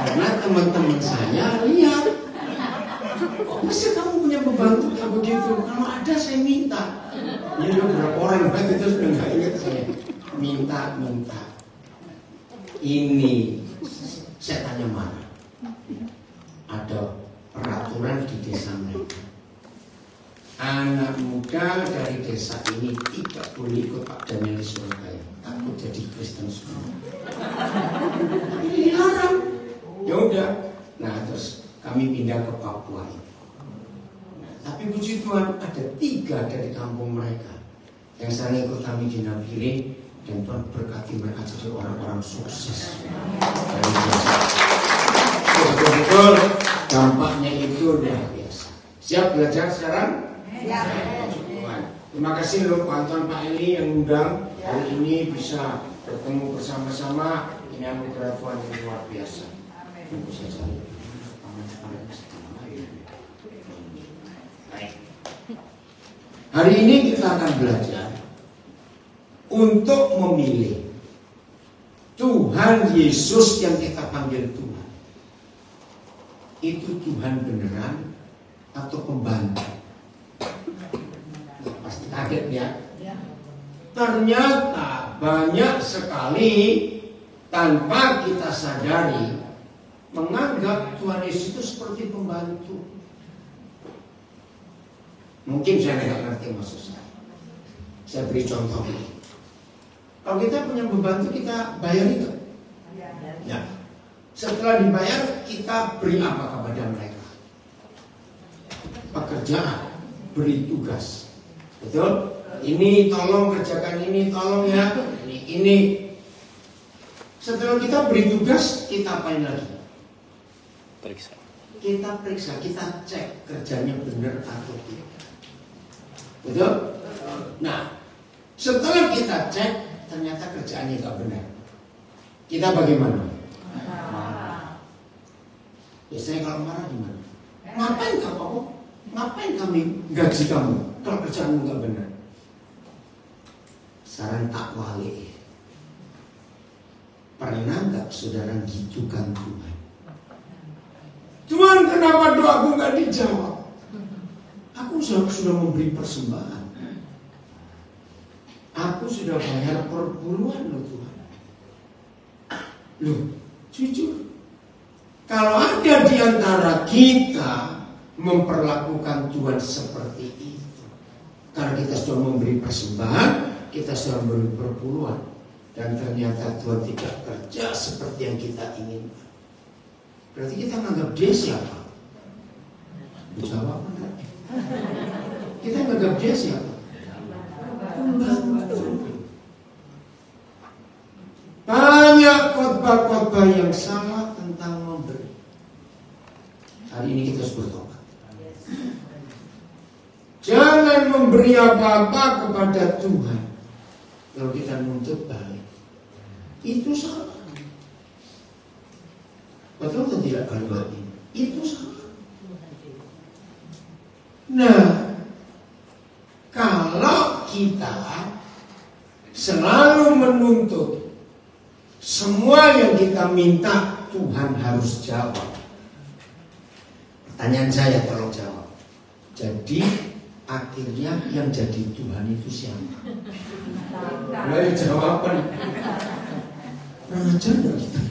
Karena teman-teman saya lihat, kok bisa kamu punya pembantu kayak begitu? Kalau ada saya minta. Ini ada berapa orang banget itu sudah nggak ingat saya. Minta. Ini saya tanya mana? Ada peraturan di desa mereka. Anak muda dari desa ini tidak boleh ikut Pak Daniel di Surabaya. Takut jadi Kristen semua. Ini dilarang. Ya udah. Nah terus kami pindah ke Papua. Nah, tapi puji Tuhan ada 3 dari kampung mereka yang sering ikut kami di Nabire, dan Tuhan berkati mereka jadi orang-orang sukses. Betul-betul dampaknya itu luar biasa. Siap belajar sekarang? Siap. Terima kasih loh Pak Anton, Pak Eli yang undang hari ini bisa bertemu bersama-sama. Ini anugerah Tuhan yang luar biasa. Tunggu saja. Baik. Hari ini kita akan belajar untuk memilih Tuhan Yesus yang kita panggil Tuhan. Itu Tuhan beneran atau pembantu? Pasti kaget ya. Ternyata banyak sekali tanpa kita sadari menganggap Tuhan Yesus itu seperti pembantu. Mungkin saya tidak ngerti maksud saya. Saya beri contoh. Kalau kita punya pembantu, kita bayar itu. Ya. Setelah dibayar, kita beri apa kepada mereka? Pekerjaan, beri tugas. Betul? Ini tolong kerjakan ini, tolong ya. Ini. Setelah kita beri tugas, kita apain lagi? Periksa. Kita periksa, kita cek kerjanya benar atau tidak. Betul? Nah, setelah kita cek, ternyata kerjaannya tidak benar. Kita bagaimana? Biasanya kalau marah gimana? Ngapain kamu? Ngapain kami gaji kamu kalau kerjaanmu nggak benar? Saran tak wali. Pernah nggak saudara gitukan Tuhan? Tuhan, kenapa doaku nggak dijawab? Aku sudah memberi persembahan. Aku sudah bayar perpuluhan loh Tuhan. Loh, jujur. Kalau ada di antara kita memperlakukan Tuhan seperti itu, karena kita sudah memberi persembahan, kita sudah memberi perpuluhan, dan ternyata Tuhan tidak kerja seperti yang kita inginkan, berarti kita menganggap dia siapa? Jawab benar. Kita menganggap dia siapa? Pembantu. Banyak khotbah-khotbah yang salah tentang memberi. Hari ini kita harus bertobat. Jangan memberi apa-apa kepada Tuhan kalau kita menuntut balik. Itu salah. Betul atau tidak kalimat ini? Itu salah. Nah, kalau kita selalu menuntut semua yang kita minta Tuhan harus jawab. Pertanyaan saya tolong jawab. Jadi akhirnya yang jadi Tuhan itu siapa? Boleh jawaban. Ajar nggak kita?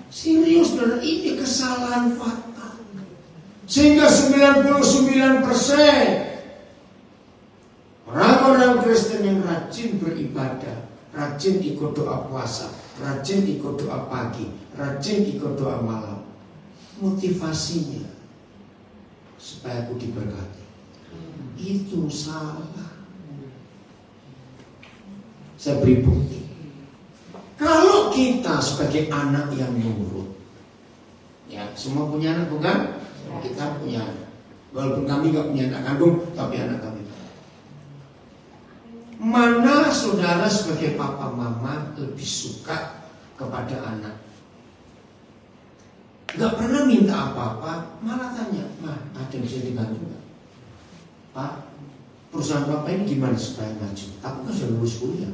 Serius benar, ini kesalahan fatal. Sehingga 99% orang-orang Kristen yang rajin beribadah, rajin ikut doa puasa, rajin ikut doa pagi, rajin ikut doa malam, motivasinya supaya aku diberkati. Itu salah. Saya beri bukti. Kalau kita sebagai anak yang nurut, ya semua punya anak bukan? Kita punya anak. Walaupun kami nggak punya anak kandung, tapi anak kami. Mana saudara sebagai papa mama lebih suka kepada anak? Gak pernah minta apa-apa, malah tanya, "Ma, ada yang bisa dibantu gak? Pak, perusahaan papa ini gimana supaya maju? Aku kan sudah lulus kuliah,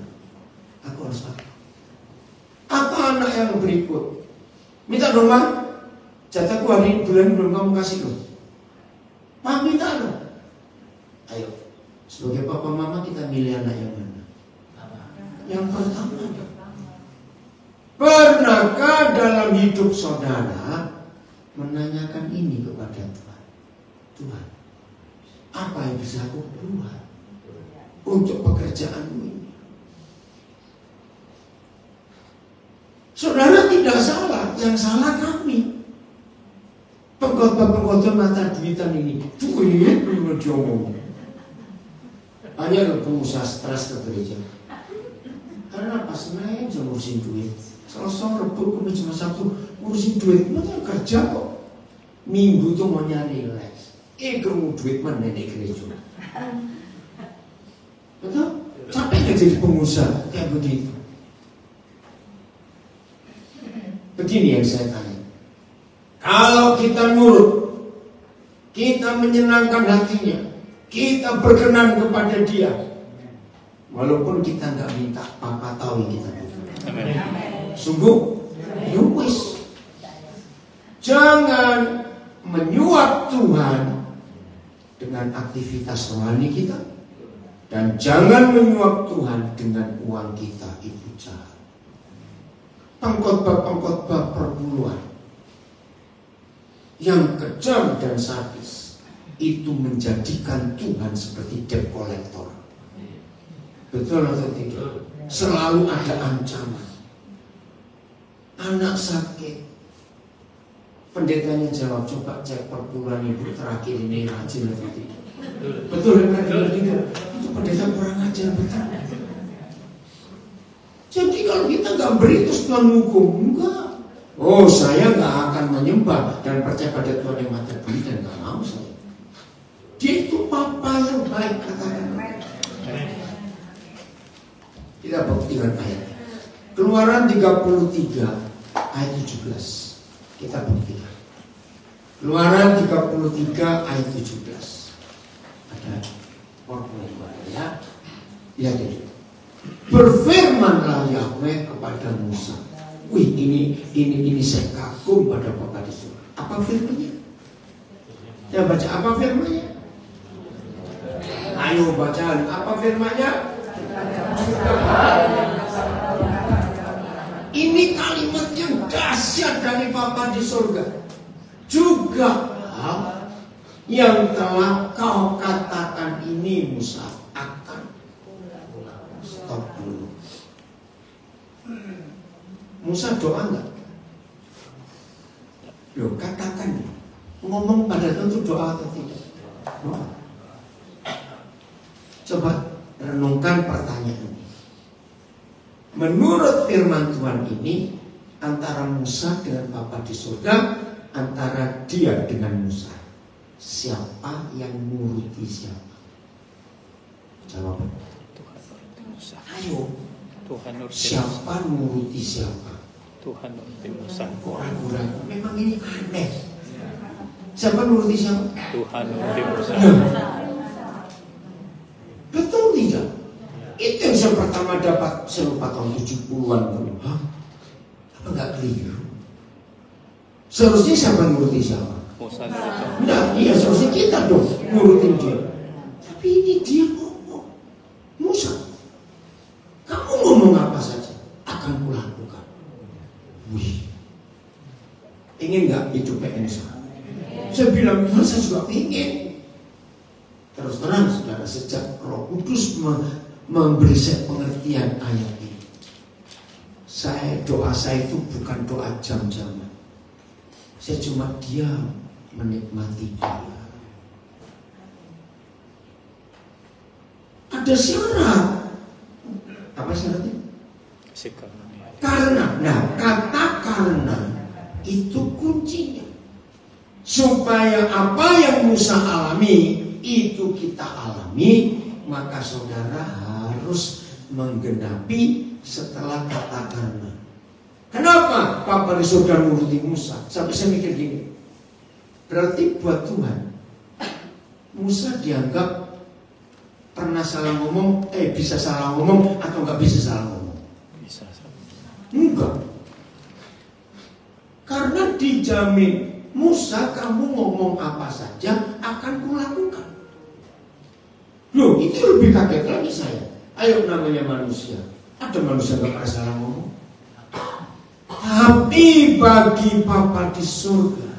aku harus apa?" Atau anak yang berikut, "Minta dong, Ma, jatahku hari bulan belum kamu kasih loh." "Pak, minta dong." Ayo, sebagai papa mama kita milih anak yang mana? Yang pertama. Pernahkah dalam hidup saudara menanyakan ini kepada Tuhan? Tuhan, apa yang bisa aku buat untuk pekerjaanmu ini? Saudara tidak salah, yang salah kami. Pengkhotbah-pengkhotbah mata duitan ini, duit belum diomong. Hanya pengusaha stres ke gereja. Karena pas naik bisa ngurusin duit. Selesai rebut Kamis cuma Sabtu ngurusin duit, mana kerja kok. Minggu tuh mau nyari relax. Kamu duit mana di gereja? Betul? Capek gak jadi pengusaha kayak begitu? Begini yang saya tanya. Kalau kita nurut, kita menyenangkan hatinya, kita berkenan kepada Dia, walaupun kita nggak minta, Papa tahu yang kita butuh. Sungguh, wis. Jangan menyuap Tuhan dengan aktivitas rohani kita, dan jangan menyuap Tuhan dengan uang kita. Itu jahat. Pengkhotbah perpuluhan yang kejam dan sadis itu menjadikan Tuhan seperti debt collector. Betul atau tidak? Selalu ada ancaman. Anak sakit, pendetanya jawab, coba cek perpuluhan ibu terakhir ini rajin atau tidak. Betul kan? Itu pendeta kurang ajar betul. Jadi kalau kita nggak beri terus Tuhan hukum, enggak. Oh, saya nggak akan menyembah dan percaya pada Tuhan yang mati beli dan nggak mau saya. Dia itu Papa yang baik, katakan. Kita buktikan ayat. Keluaran 33 ayat 17. Kita buktikan. Keluaran 33 ayat 17. Ada formula ya. Lihat itu. Berfirmanlah Yahweh kepada Musa. Wih, ini saya kagum pada Bapak di surga. Apa firmannya? Saya baca apa firmannya? Ayo bacaan. Apa firmannya? Ini kalimat yang dahsyat dari Bapa di surga. Juga yang telah kau katakan ini Musa akan. Stop dulu. Musa doa enggak? Loh, katakan. Ngomong pada tentu doa atau tidak? Doa. Coba renungkan pertanyaan ini. Menurut firman Tuhan ini, antara Musa dengan Bapa di surga, antara dia dengan Musa, siapa yang nuruti siapa? Jawaban. Ayo. Siapa nuruti siapa? Tuhan nuruti Musa. Kok ragu-ragu? Memang ini aneh. Siapa nuruti siapa? Tuhan nuruti Musa. Betul tidak? Itu yang saya pertama dapat, saya lupa tahun 70-an. Hah? Apa nggak keliru? Seharusnya siapa nuruti siapa? Musa. Nah, iya seharusnya kita dong nurutin dia. Tapi ini dia ngomong, Musa, kamu ngomong apa saja akan kulakukan. Wih, ingin nggak hidup kayak Musa? Saya bilang, saya juga ingin. Terus terang saudara, sejak Roh Kudus memberi saya pengertian ayat ini, doa saya itu bukan doa jam-jaman. Saya cuma diam menikmati dia. Ada syarat. Apa syaratnya? Karena, kata karena itu kuncinya. Supaya apa yang Musa alami itu kita alami, maka saudara harus menggenapi setelah kata karena. Kenapa Papa di surga nuruti Musa? Sampai saya mikir gini, berarti buat Tuhan Musa dianggap pernah salah ngomong, bisa salah ngomong atau nggak bisa salah ngomong? Bisa. Enggak. Karena dijamin, Musa kamu ngomong apa saja akan kulakukan. Loh, itu lebih kaget lagi saya. Ayo, namanya manusia, ada manusia gak pernah salah ngomong. Tapi bagi Bapa di surga,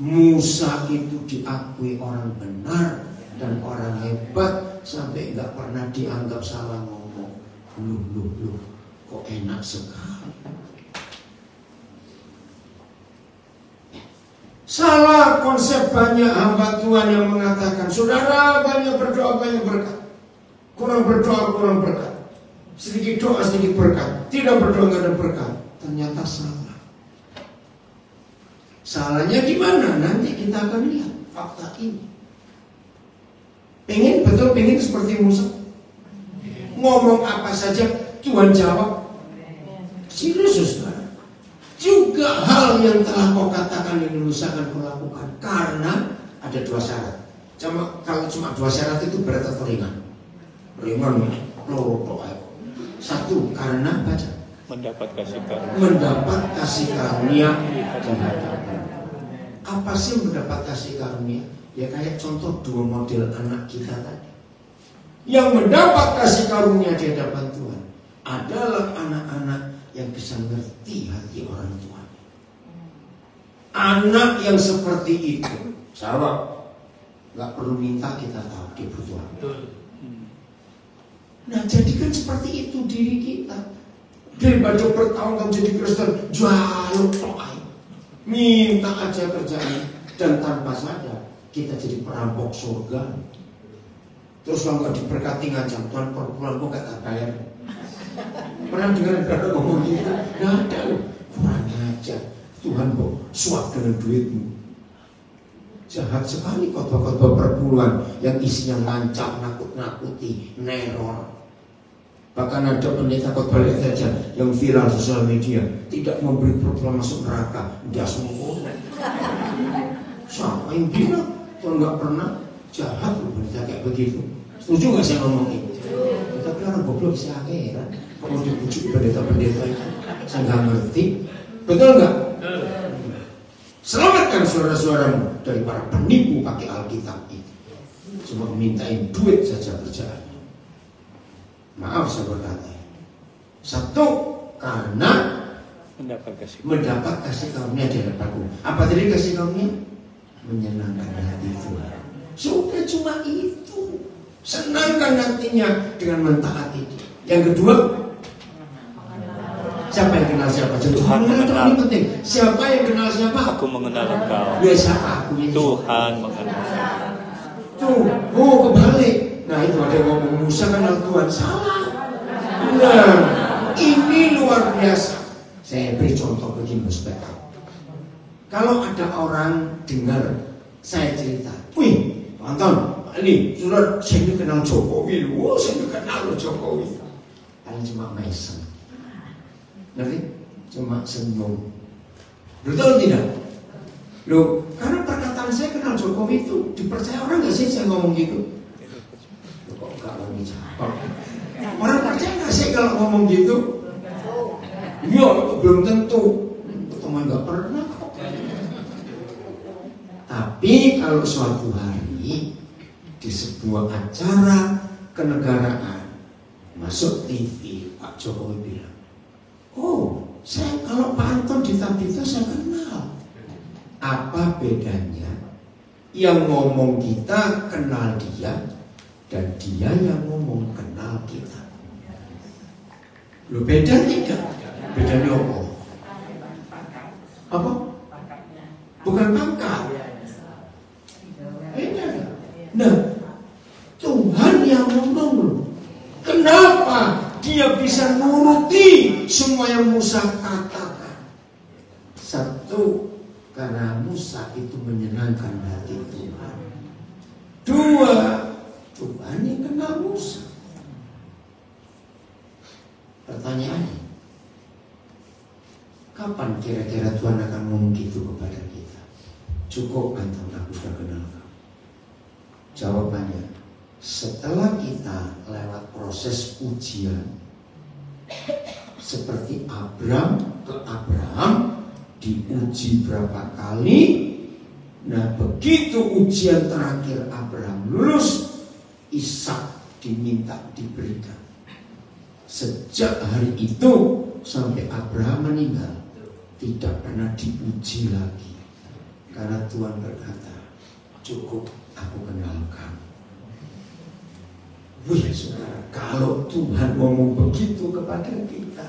Musa itu diakui orang benar dan orang hebat, sampai gak pernah dianggap salah ngomong. Loh, kok enak sekali. Salah konsep banyak hamba Tuhan yang mengatakan, saudara banyak berdoa banyak berkat, kurang berdoa kurang berkat, sedikit doa sedikit berkat, tidak berdoa nggak ada berkat. Ternyata salah. Salahnya di mana? Nanti kita akan lihat fakta ini. Pengen seperti Musa, ngomong apa saja Tuhan jawab. Serius saudara. Juga hal yang telah kau katakan ini Musa akan kulakukan, karena ada 2 syarat. Kalau cuma 2 syarat itu berat atau ringan? Ringan, loro. 1, karena baca. Mendapat kasih karunia. Mendapat kasih karunia di hadapan. Apa sih mendapat kasih karunia? Ya kayak contoh 2 model anak kita tadi. Yang mendapat kasih karunia di hadapan Tuhan adalah anak-anak yang bisa ngerti hati orang tua. Anak yang seperti itu, jawab, nggak perlu minta, kita tahu dia butuh apa. Nah, jadikan seperti itu diri kita. Daripada bertahun-tahun jadi Kristen, jaluk doa, minta aja kerjaan, dan tanpa sadar kita jadi perampok surga. Terus kalau nggak diberkati ngajak Tuhan per bulan kok nggak tak bayar. Pernah dengar ada ngomong gitu? Nggak ada loh, kurang ajar. Tuhan kok suap dengan duitmu. Jahat sekali khotbah-khotbah perpuluhan yang isinya ngancam, nakut-nakuti, neror. Bahkan ada pendeta khotbah saja yang viral sosial media, tidak memberi perpuluhan masuk neraka. Dia semua. Siapa yang bilang? Tuhan nggak pernah. Jahat loh pendeta kayak begitu. Setuju nggak saya ngomong itu? Tapi orang goblok bisa akhirat. Kalau dibujuk pendeta-pendeta itu, saya nggak ngerti. Betul nggak? Selamatkan suara-suaramu dari para penipu pakai Alkitab itu. Cuma mintain duit saja kerjaannya. Maaf saya berkata. 1, karena mendapat kasih karunia di hadapanku. Apa tadi kasih karunia? Menyenangkan hati Tuhan. Sudah cuma itu. Senangkan hatinya dengan mentaati dia. Yang kedua, siapa yang kenal siapa? Tuhan mengenal. Ini penting. Siapa yang kenal siapa? Aku mengenal Engkau. Ya siapa aku ini? Tuhan mengenal. Tuh, kebalik. Nah itu ada yang ngomong Musa kenal Tuhan. Salah. Nah, ini luar biasa. Saya beri contoh begini supaya tahu. Kalau ada orang dengar saya cerita, wih, Anton, ini sudah saya ini kenal Jokowi, saya ini kenal Jokowi. Kalian cuma mesem, ngerti? Cuma senyum. Betul tidak? Loh, karena perkataan saya kenal Jokowi itu dipercaya orang nggak sih saya ngomong gitu? Kok nggak mau jawab? Orang percaya nggak sih kalau ngomong gitu? Iya, belum tentu. Teman nggak pernah kok. Tapi kalau suatu hari di sebuah acara kenegaraan masuk TV, Pak Jokowi bilang, oh, saya kalau Pak Anton di Tabita saya kenal. Apa bedanya? Yang ngomong kita kenal dia dan dia yang ngomong kenal kita. Lo beda tidak? Bedanya apa? Apa? Bukan pangkat. Beda. Nah, Tuhan yang ngomong. Kenapa dia bisa nuruti semua yang Musa katakan? 1, karena Musa itu menyenangkan hati Tuhan. 2, Tuhan yang kenal Musa. Pertanyaannya, kapan kira-kira Tuhan akan ngomong gitu kepada kita? Cukup Anton, aku sudah kenal kamu. Jawabannya, setelah kita lewat proses ujian seperti Abraham ke Abraham, diuji berapa kali. Nah, begitu ujian terakhir Abraham lulus, Ishak diminta diberikan. Sejak hari itu sampai Abraham meninggal, tidak pernah diuji lagi. Karena Tuhan berkata, cukup, aku kenal kamu. Wih saudara, kalau Tuhan ngomong begitu kepada kita,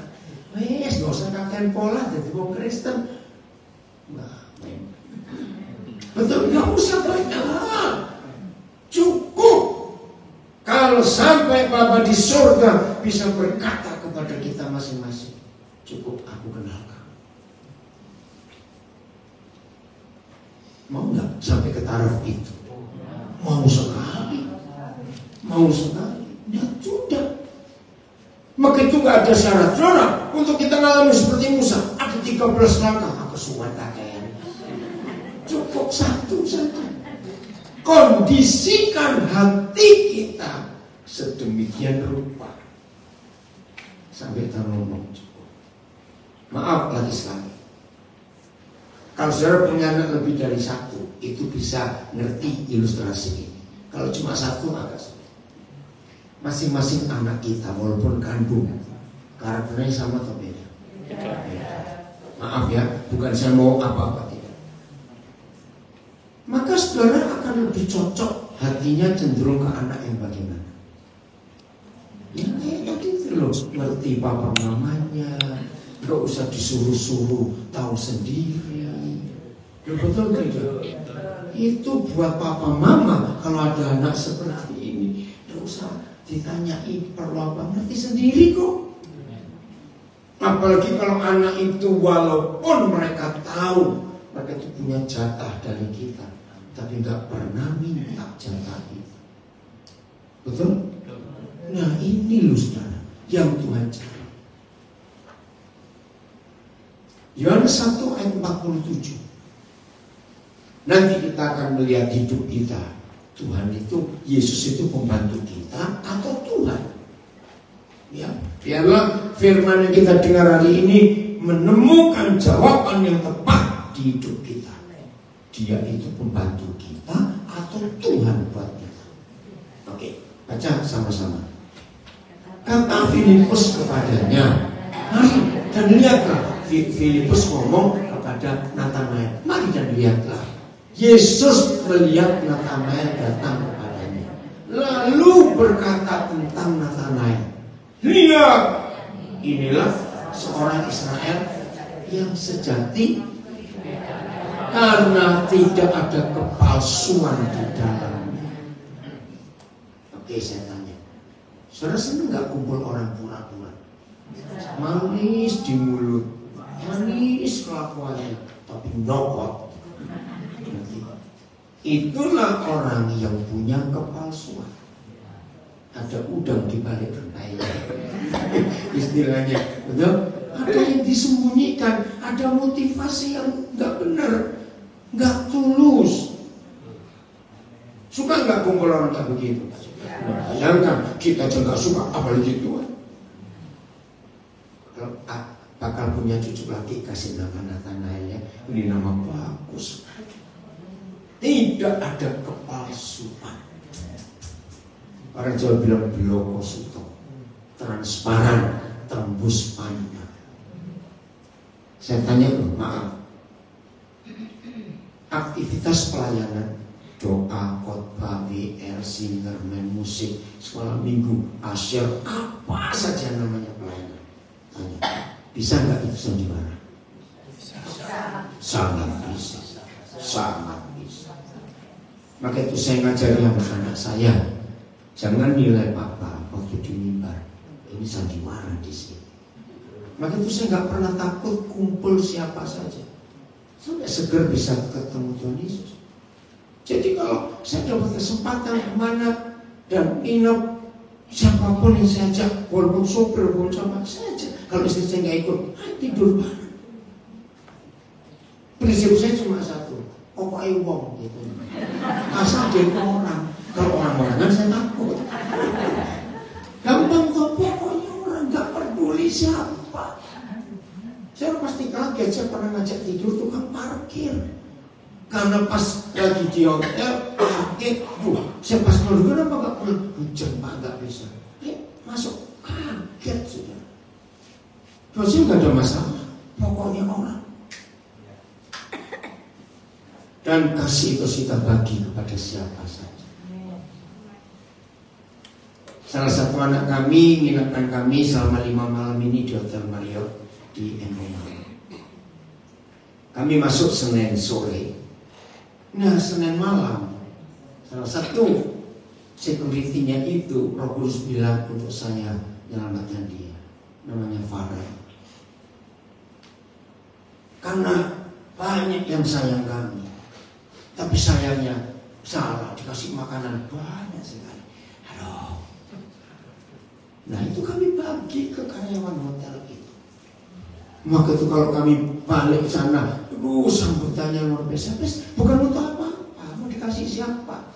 wes gak usah kakek pola jadi orang Kristen. Nah, betul, gak usah banyak. Cukup. Kalau sampai Bapa di surga bisa berkata kepada kita masing-masing, cukup, aku kenal kamu. Mau nggak sampai ke taraf itu? Mau sekali. Mau sekali. Ya sudah. Maka itu nggak ada syarat. Saudara, untuk kita mengalami seperti Musa, ada 13 langkah. Aku suat kakek. Cukup 1 saja. kondisikan hati kita sedemikian rupa sampai terngomong cukup. Maaf lagi sekali. Kalau saudara punya anak lebih dari satu, itu bisa ngerti ilustrasi ini. Kalau cuma satu agak sulit. Masing-masing anak kita walaupun kandung, karakternya sama atau beda? Beda. Maaf ya, bukan saya mau apa-apa tidak. Maka saudara akan lebih cocok hatinya cenderung ke anak yang bagaimana? Yang kayak tadi itu loh, ngerti papa mamanya, gak usah disuruh-suruh, tahu sendiri. Betul tidak? Itu buat papa mama kalau ada anak seperti ini, gak usah ditanyai perlu apa, ngerti sendiri kok. Apalagi kalau anak itu walaupun mereka tahu mereka itu punya jatah dari kita, tapi nggak pernah minta jatah itu. Betul? Nah ini loh saudara yang Tuhan cari. Yohanes 1 ayat 47. Nanti kita akan melihat hidup kita. Tuhan itu, Yesus itu pembantu kita atau Tuhan? Ya, biarlah firman yang kita dengar hari ini menemukan jawaban yang tepat di hidup kita. Dia itu pembantu kita atau Tuhan buat kita? Oke, baca sama-sama. Kata Filipus kepadanya, mari dan lihatlah. Filipus ngomong kepada Natanael, mari dan lihatlah. Yesus melihat Natanael datang kepadanya, lalu berkata tentang Natanael, lihat, inilah seorang Israel yang sejati, karena tidak ada kepalsuan di dalamnya. Oke, saya tanya, saudara senang nggak kumpul orang pura-pura? Manis di mulut, manis kelakuannya, tapi nokot. Itulah orang yang punya kepalsuan. Ada udang di balik rantainya. Istilahnya, betul? Ada yang disembunyikan, ada motivasi yang nggak benar, nggak tulus. Suka nggak kumpul orang kayak begitu? Bayangkan kita juga suka, apalagi Tuhan. Kalau bakal punya cucu lagi, kasih nama Natanael ya. Ini nama bagus. Tidak ada kepalsuan. Orang Jawa bilang blokosuto, transparan, tembus pandang. Saya tanya loh, maaf. Aktivitas pelayanan, doa, khotbah, WR, singer, main musik, sekolah minggu, asyir, apa saja namanya pelayanan. Tanya, bisa nggak itu sandiwara? Sangat bisa, sangat bisa. Maka itu saya ngajari anak-anak saya, jangan nilai papa waktu di mimbar. Ini sandiwara di sini. Maka itu saya nggak pernah takut kumpul siapa saja, sampai seger bisa ketemu Tuhan Yesus. Jadi kalau saya dapat kesempatan kemana dan nginep, siapapun yang saya ajak, walaupun sopir, walaupun sama saya ajak. Kalau istri saya nggak ikut, tidur bareng. Prinsip saya cuma satu, pokoknya wong gitu. Asal dia orang, kalau orang-orangan saya takut. Gampang kok, pokoknya orang, nggak peduli siapa. Saya pasti kaget, saya pernah ngajak tidur tukang parkir. Karena pas lagi di hotel, parkir, saya pas keluar, kenapa nggak pulang? Hujan pak, nggak bisa. Masuk, kaget sudah. Terus nggak ada masalah, pokoknya orang. Dan kasih itu kita bagi kepada siapa saja. Salah satu anak kami menginapkan kami selama 5 malam ini di Hotel Marriott di Embongan. Kami masuk Senin sore. Nah Senin malam, salah satu security-nya itu Roh Kudus bilang untuk saya menyelamatkan dia. Namanya Farel. Karena banyak yang sayang kami, tapi sayangnya salah, dikasih makanan banyak sekali. Aduh. Nah itu kami bagi ke karyawan hotel itu. Maka itu kalau kami balik sana, sambutannya luar biasa. Bukan untuk apa-apa, mau dikasih siapa?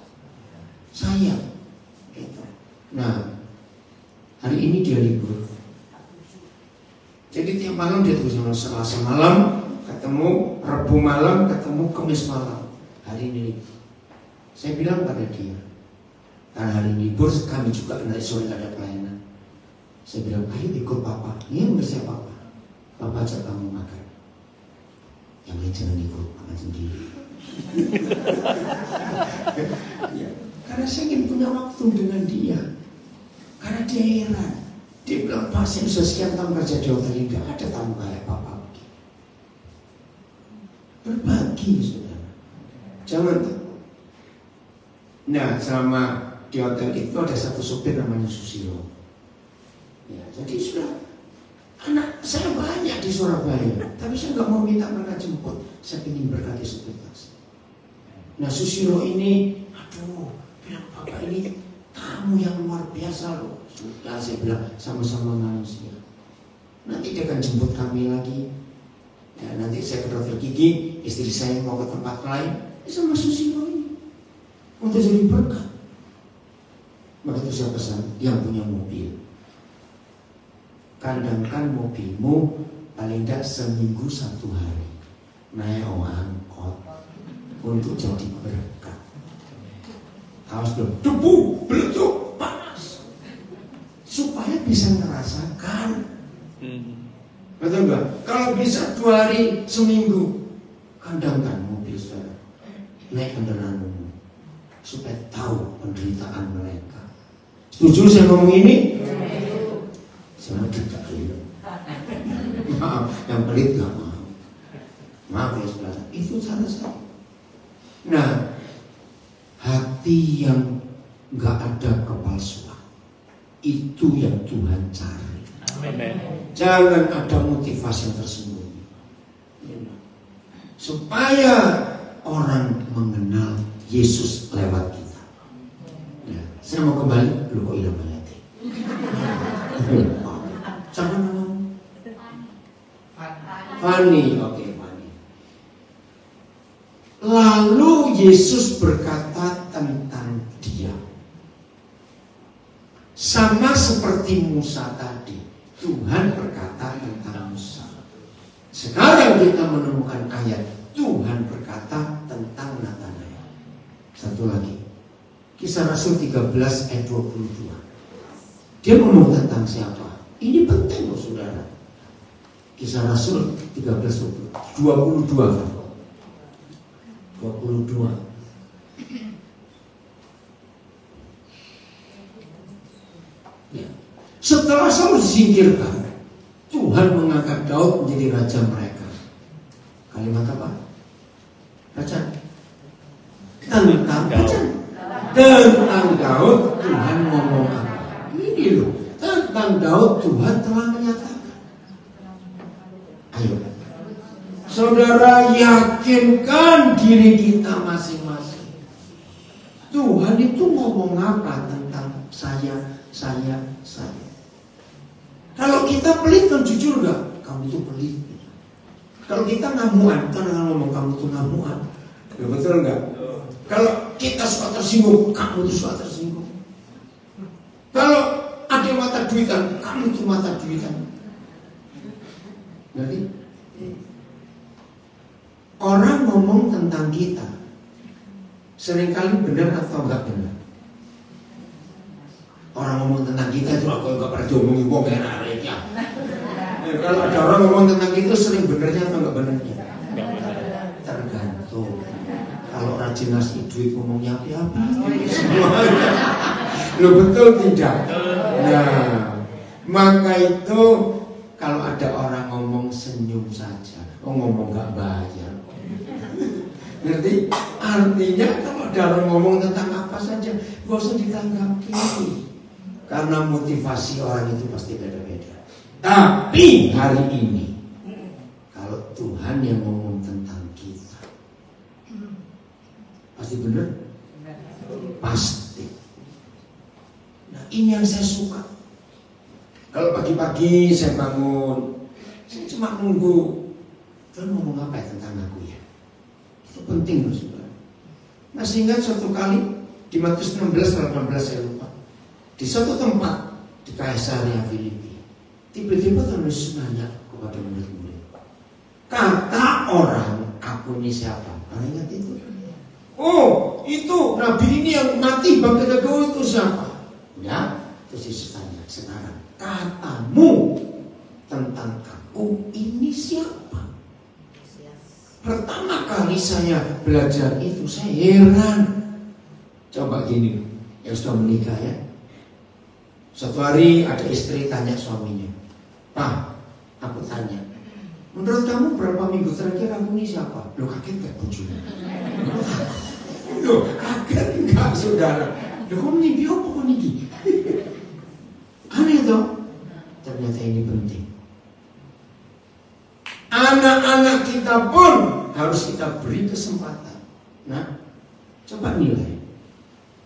Sayang. Gitu. Nah, hari ini dia libur. Jadi tiap malam dia terus Selasa malam ketemu, Rabu malam ketemu, Kamis malam. Hari ini libur. Saya bilang pada dia, karena hari ini libur, kami juga nanti sore ada pelayanan. Saya bilang, ayo ikut papa. Iya, nggak siapa papa. Papa ajak kamu makan. Yang lain jangan ikut, makan sendiri. Ya, karena saya ingin punya waktu dengan dia. Karena dia heran. Dia bilang, Pak, saya sudah sekian tahun kerja di hotel ini, gak ada tamu kayak papa. Berbagi, saudara. Jangan takut. Nah, selama di hotel itu ada satu supir namanya Susilo. Ya, jadi sudah anak saya banyak di Surabaya, tapi saya nggak mau minta mereka jemput. Saya ingin berkati supir taksi. Nah, Susilo ini, aduh, bilang Bapak ini tamu yang luar biasa loh. Sudah, saya bilang sama-sama manusia. Nanti dia akan jemput kami lagi. Ya, nanti saya ke dokter gigi, istri saya mau ke tempat lain, sama Susilo ini. Untuk jadi berkat. Maka itu saya pesan yang punya mobil, kandangkan mobilmu paling tidak seminggu 1 hari naik angkot untuk jadi berkat. Awas dong, debu, beletuk, panas, supaya bisa merasakan. Betul enggak? Kalau bisa 2 hari seminggu, kandangkan mobil saudara, naik kendaraan umum, supaya tahu penderitaan mereka. Setuju saya ngomong ini? Saya tidak pelit. Maaf, yang pelit gak mau. Maaf ya saudara, itu cara saya. Nah, hati yang gak ada kepalsuan, itu yang Tuhan cari. Amen. Jangan ada motivasi yang tersembunyi, supaya orang mengenal Yesus lewat kita. Ya, saya mau kembali dulu kok hilang ayatnya. Siapa nama? Fani, oke Fani. Lalu Yesus berkata tentang dia, sama seperti Musa tadi. Tuhan berkata tentang Musa. Sekarang kita menemukan ayat Tuhan berkata tentang Natanael. Satu lagi, Kisah Rasul 13 ayat 22. Dia ngomong tentang siapa? Ini penting loh saudara. Kisah Rasul 13 22. Ya. Setelah Saul disingkirkan, Tuhan mengangkat Daud menjadi raja mereka. Kalimat apa? Baca. Tentang Daud Tuhan ngomong apa? Ini loh, tentang Daud Tuhan telah menyatakan. Ayo, saudara, yakinkan diri kita masing-masing. Tuhan itu ngomong apa tentang saya. Kalau kita pelit kan jujur gak? Kamu itu pelit. Kalau kita ngamuan, kan ngomong kamu itu ngamuan. Ya, betul gak? Kalau kita suka tersinggung, kamu itu suka tersinggung. Kalau ada mata duitan, kamu itu mata duitan. Jadi orang ngomong tentang kita seringkali benar atau enggak benar. Orang ngomong tentang kita itu aku enggak pernah diomongin wong enak ya. Kalau ada orang ngomong tentang kita sering benarnya atau enggak benarnya? Tergantung. Kalau rajin ngasih duit ngomongnya api-api semuanya. Lo betul tidak? Nah, maka itu kalau ada orang ngomong senyum saja, ngomong gak bayar. Ngerti? Artinya kalau ada orang ngomong tentang apa saja, gak usah ditanggapi. Karena motivasi orang itu pasti beda-beda. Tapi hari ini, kalau Tuhan yang ngomong tentang kita, pasti benar? Pasti. Nah, ini yang saya suka. Kalau pagi-pagi saya bangun, saya cuma nunggu Tuhan ngomong apa ya tentang aku ya. Itu penting loh saudara. Masih ingat suatu kali Di Matius 16 atau 18 saya lupa. Di suatu tempat di Kaisarea Filipi, tiba-tiba Tuhan Yesus nanya kepada murid-murid, kata orang, aku ini siapa? Kalian ingat itu? Oh, itu Nabi ini yang mati bangkit dari itu siapa? Ya, terus Yesus tanya, sekarang katamu tentang aku ini siapa? Pertama kali saya belajar itu, saya heran. Coba gini, yang sudah menikah ya. Suatu hari ada istri tanya suaminya, Pak, aku tanya, menurut kamu berapa minggu terakhir aku ini siapa? Loh, kaget gak bojone? Loh, kaget enggak saudara? Loh, kok mimpi apa kok niki? Aneh toh? Ternyata ini penting. Anak-anak kita pun harus kita beri kesempatan. Nah, coba nilai.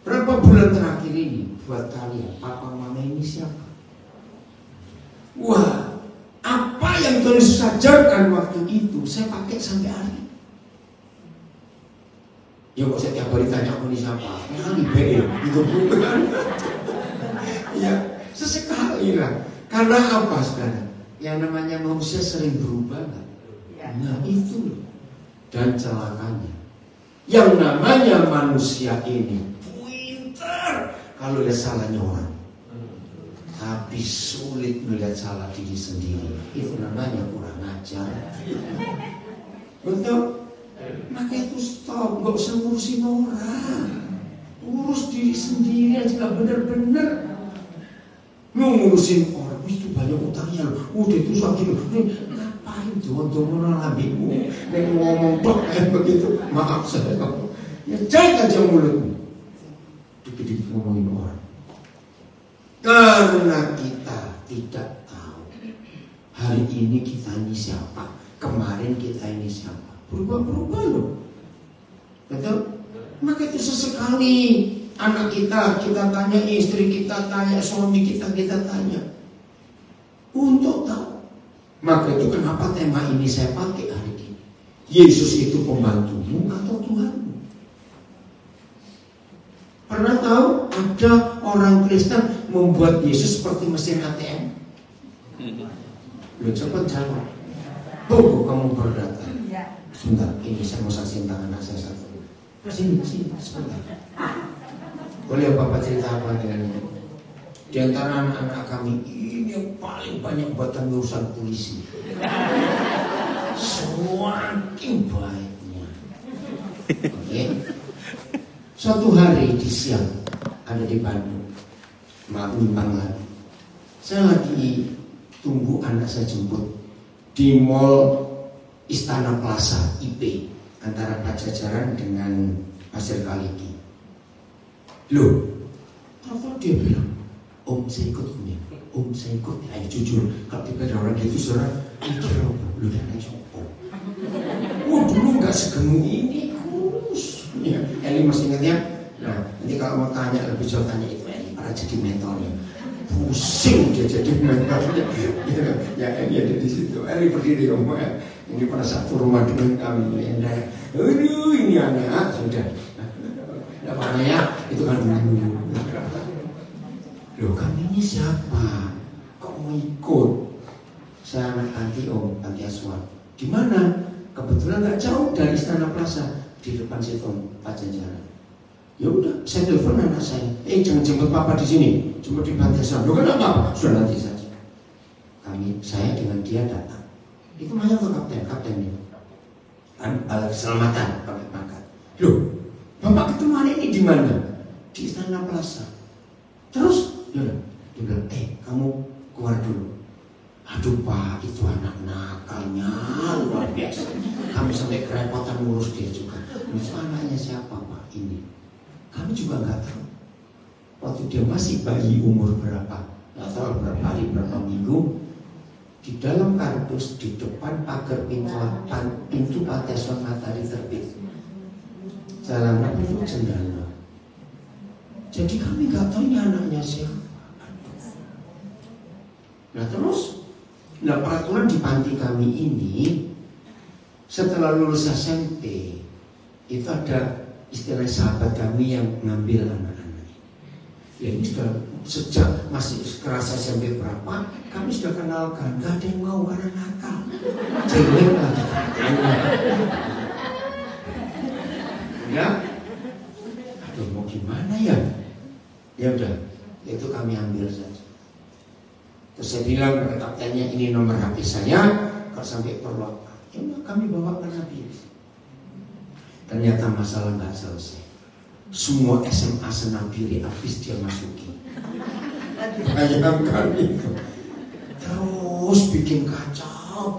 Berapa bulan terakhir ini buat kalian, papa mama ini siapa? Wah, apa yang Tuhan Yesus ajarkan waktu itu saya pakai sampai hari ini. Ya kok setiap hari tanya aku ini siapa? Kali BE itu bukan. Ya, sesekali lah. Karena apa sekarang? Yang namanya manusia sering berubah kan? Nah itu loh. Dan celakanya, yang namanya manusia ini pintar kalau lihat salahnya orang, tapi sulit melihat salah diri sendiri. Itu namanya kurang ajar. Betul? Maka itu stop, gak usah ngurusin orang, urus diri sendiri aja bener-bener. Lu ngurusin orang itu banyak utangnya loh, udah itu sakit loh. Ngapain jangan lambimu, nek ngomong bak kayak begitu, maaf saya kamu. Ya jaga aja mulutmu. Dikit-dikit ngomongin orang. Karena kita tidak tahu hari ini kita ini siapa, kemarin kita ini siapa. Berubah-berubah loh. Betul? Maka itu sesekali anak kita tanya, istri kita tanya, suami kita tanya. Untuk tahu. Maka itu kenapa tema ini saya pakai hari ini. Yesus itu pembantumu atau Tuhanmu? Pernah tahu ada orang Kristen membuat Yesus seperti mesin ATM? Lu cepat jawab. Kamu berdatang. Sebentar, ini saya mau saksiin tangan anak saya satu. Sini, sebentar. Boleh Bapak cerita apa dengan ini? Di antara anak-anak kami, ini yang paling banyak buatan urusan polisi. Semakin baiknya. Oke. Suatu hari di siang, ada di Bandung, Mampang lagi. Saya lagi tunggu anak saya jemput di mall Istana Plaza IP antara Pajajaran dengan Pasir Kaliki. Loh, apa dia bilang? Om saya ikut punya, Om saya ikut. Ayo jujur, kalau tiba ada orang gitu saudara, mikir apa? Lu dan aja om. Wah dulu nggak segemuk ini, kurus. Ya, Eli masih ingat ya? Nah, nanti kalau mau tanya lebih jauh tanya itu Eli pernah jadi mentornya. Pusing dia jadi mentornya. Ya Eli ada di situ. Eli berdiri ngomong ya. Ini pada satu rumah dengan kami. Aduh ini anak sudah. Tidak apa ya? Itu kan dulu. Loh kami ini siapa? Kok mau ikut? Saya anak panti panti asuhan. Di mana? Kebetulan nggak jauh dari Istana Plaza, di depan situ Pajajaran. Ya udah, saya telepon anak saya. Jangan jemput papa di sini, jemput di panti asuhan. Loh kenapa? Sudah nanti saja. Saya dengan dia datang. Itu mana tuh kapten itu? Kan alat keselamatan pakai pangkat. Loh, bapak ketemu hari ini di mana? Di Istana Plaza. Terus, dia bilang, kamu keluar dulu. Aduh Pak, itu anak nakalnya luar biasa. Kami sampai kerepotan ngurus dia juga. Itu anaknya siapa Pak ini? Kami juga nggak tahu. Waktu dia masih bayi umur berapa? Nggak tahu berapa hari, berapa minggu. Di dalam kardus di depan pagar pintu pantai asuhan Matahari Terbit. Jalan itu jendela. Jadi kami nggak tahu ini anaknya siapa. Nah terus, peraturan di panti kami ini setelah lulus SMP itu ada istilah sahabat kami yang ngambil anak-anak. Ya ini sudah sejak masih kerasa SMP berapa, kami sudah kenalkan, gak ada yang mau karena nakal. Jelek lagi katanya. Ya, aduh mau gimana ya? Ya udah, itu kami ambil saja. Terus saya bilang kepada kaptennya, ini nomor HP saya, kalau sampai perlu apa, ya kami bawa ke Nabi. Ternyata masalah nggak selesai. Semua SMA senabiri habis dia masuki. Bayangkan itu. Terus bikin kacau.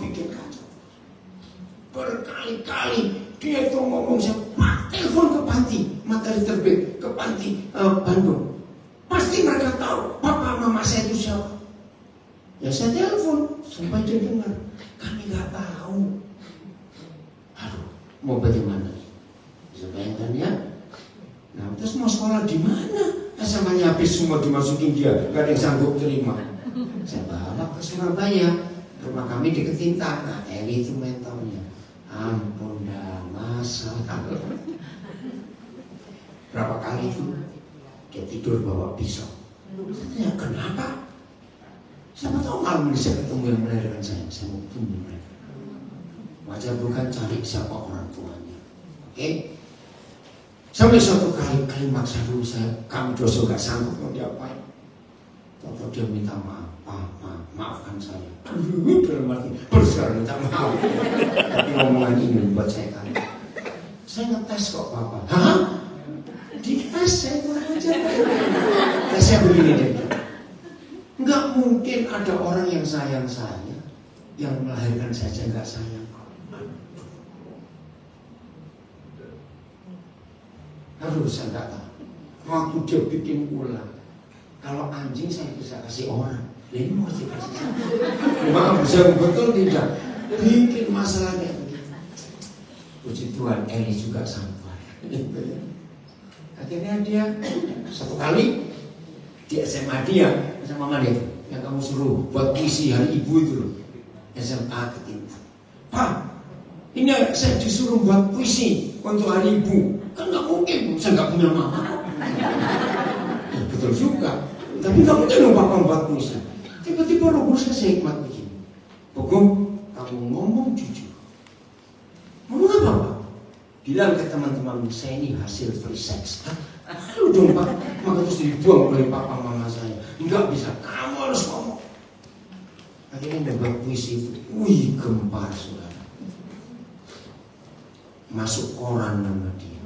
Berkali-kali dia itu ngomong, saya pak telepon ke panti Matahari Terbit, ke panti Bandung. Pasti mereka tahu papa mama saya itu siapa. Ya saya telepon sampai dia dengar. Kami nggak tahu. Aduh, mau bagaimana? Bisa bayangkan ya. Nah terus mau sekolah di mana? SMA-nya habis semua dimasukin dia, gak ada yang sanggup terima. Saya bawa ke Surabaya, rumah kami di Ketinta. Nah Eli itu mentornya. Ampun dah masalah. Berapa kali itu dia tidur bawa pisau. Saya tanya kenapa? Siapa tahu malam ini saya ketemu yang melahirkan saya mau bunuh mereka. Wajar bukan cari siapa orang tuanya. Oke? Sampai suatu kali maksa dulu kami dosa gak sanggup mau diapain. Tahu dia minta maaf, maafkan saya. Dalam arti, sekarang minta maaf. Tapi omongan ini membuat saya kaget. Saya ngetes kok papa. Hah? Dites saya kurang ajar. Nah, saya begini deh. Nggak mungkin ada orang yang sayang saya, yang melahirkan saja nggak sayang. Harus saya nggak tahu. Waktu dia bikin ulang, kalau anjing saya bisa kasih orang, ini mau dikasih saya. Maaf, saya betul tidak bikin masalahnya begitu. Puji Tuhan, Eli juga sampai. Akhirnya dia satu kali di SMA dia sama mama dia yang kamu suruh buat puisi hari ibu itu loh, SMA Ketinta. Pak, ini saya disuruh buat puisi untuk hari ibu. Kan nggak mungkin, saya nggak punya mama. Ya, betul juga. Tapi nggak mungkin loh papa buat puisi. Tiba-tiba roh kudus saya hikmat begini. Bogum, kamu ngomong jujur. Ngomong apa Pak? Bilang ke teman-teman saya ini hasil free sex. Lalu dong Pak, maka terus dibuang oleh papa mama saya. Enggak bisa, kamu harus ngomong. Akhirnya dia buat puisi itu. Wih, gempar saudara. Masuk koran nama dia.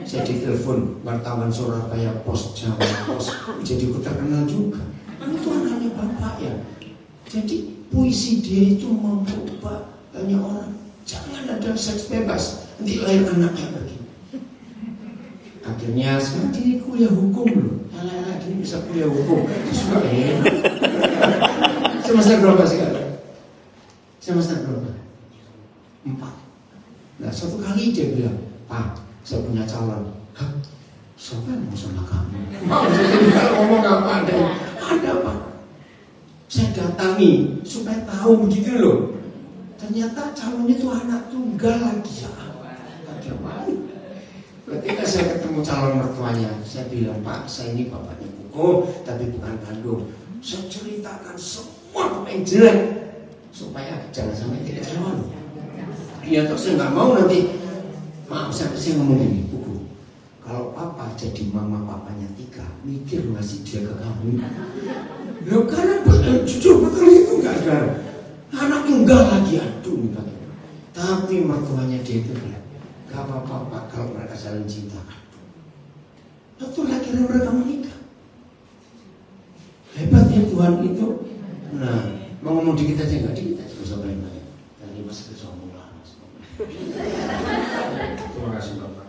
Saya ditelepon wartawan Surabaya Pos, Jawa Pos. Jadi aku terkenal juga. Kan itu anaknya bapak ya. Jadi puisi dia itu membuat banyak orang. Jangan ada seks bebas. Nanti lahir anaknya begini. Akhirnya sekarang dia kuliah hukum loh. Anak-anak ini bisa kuliah hukum. Suka enak. Semester berapa sekarang? Semester berapa? 4. Nah suatu kali dia bilang, Pak, saya punya calon. Hah? Siapa yang mau sama kamu? Maksudnya kalau ngomong apa ada Pak. Saya datangi supaya tahu begitu loh. Ternyata calon itu anak tunggal lagi ya. Ada apa? Ketika saya ketemu calon mertuanya, saya bilang, Pak, saya ini bapaknya Buko, tapi bukan kandung. Saya ceritakan semua yang jelek supaya jangan sampai tidak kecewa. Iya, terus saya nggak mau nanti. Maaf, saya ngomong gini, Buko. Kalau papa jadi mama papanya Tika, mikir ngasih dia ke kamu. Loh, karena jujur betul itu nggak ada. Anak tunggal lagi, aduh. Tapi mertuanya dia itu bilang, gak apa-apa Pak kalau mereka saling cinta. Betul akhirnya mereka menikah. Hebatnya Tuhan itu. Nah, mau ngomong dikit aja nggak dikit aja, usah banyak-banyak. Tadi Mas sombong lah Mas. Terima kasih Bapak.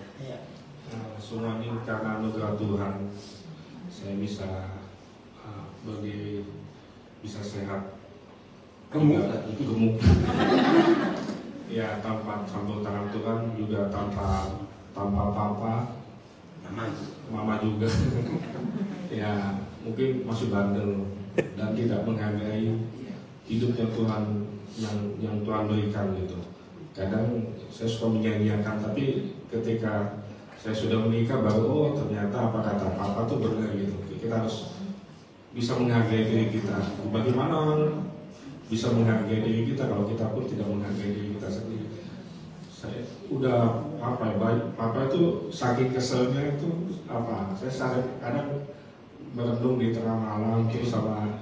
Semua ini karena anugerah Tuhan, saya bisa bisa sehat. Gemuk. Ya tanpa campur tangan Tuhan, juga tanpa papa, mama juga. Ya mungkin masih bandel dan tidak menghargai hidup yang Tuhan yang Tuhan berikan gitu. Kadang saya suka menyanyiakan, tapi ketika saya sudah menikah baru oh ternyata apa kata papa tuh benar gitu. Kita harus bisa menghargai diri kita. Bagaimana bisa menghargai diri kita kalau kita pun tidak menghargai diri kita sendiri? Saya udah apa ya, papa itu saking keselnya itu apa? Saya kadang merenung di tengah malam terus sama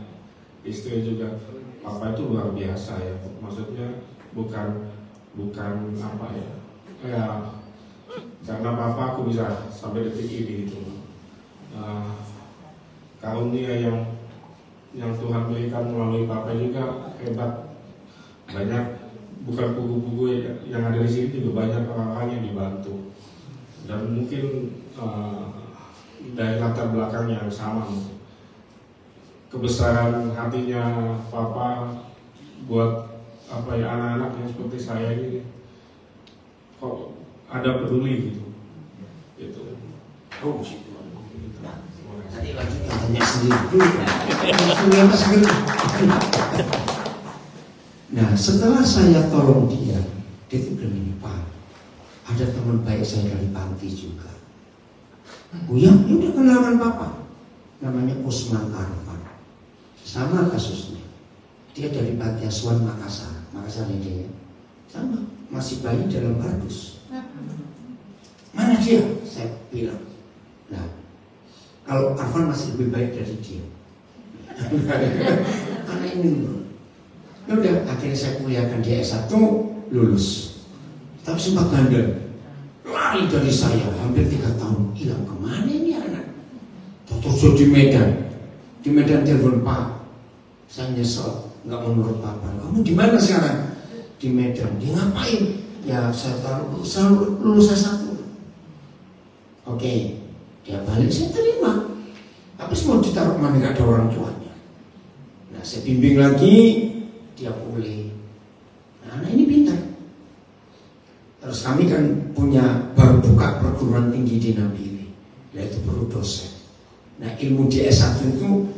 istri juga. Papa itu luar biasa ya. Maksudnya bukan apa ya? Ya karena papa aku bisa sampai detik ini itu. Karunia yang Tuhan berikan melalui papa juga hebat. Banyak bukan buku-buku yang ada di sini juga banyak orang-orang yang dibantu. Dan mungkin dari latar belakang yang sama. Kebesaran hatinya papa buat apa ya anak-anak yang seperti saya ini kok ada peduli gitu. Gitu. Oh, tadi lanjut tanya sendiri dulu. Nah, setelah saya tolong dia itu bilang ini, Pak, ada teman baik saya dari panti juga. Oh ya, ini udah kenalan Papa. Namanya Usman Arfan. Sama kasusnya. Dia dari Panti Asuhan Makassar ini dia. Sama, masih bayi dalam kardus. Mana dia? Saya bilang. Nah, kalau Arfan masih lebih baik dari dia. Karena ini ya udah, akhirnya saya kuliahkan dia S1, lulus. Tapi sempat bandel, lari dari saya hampir 3 tahun. Hilang kemana ini anak? Terus di Medan telepon, Pak, saya nyesel nggak menurut Papa. Kamu di mana sekarang? Di Medan. Dia ngapain? Ya saya tahu lulus S1. Oke, dia balik, saya terima. Tapi semua ditaruh mana nggak ada orang tuanya. Nah, saya bimbing lagi, dia pulih. Nah, anak ini pintar. Terus kami kan baru buka perguruan tinggi di Nabire, yaitu perlu dosen. Nah, ilmu di S1 itu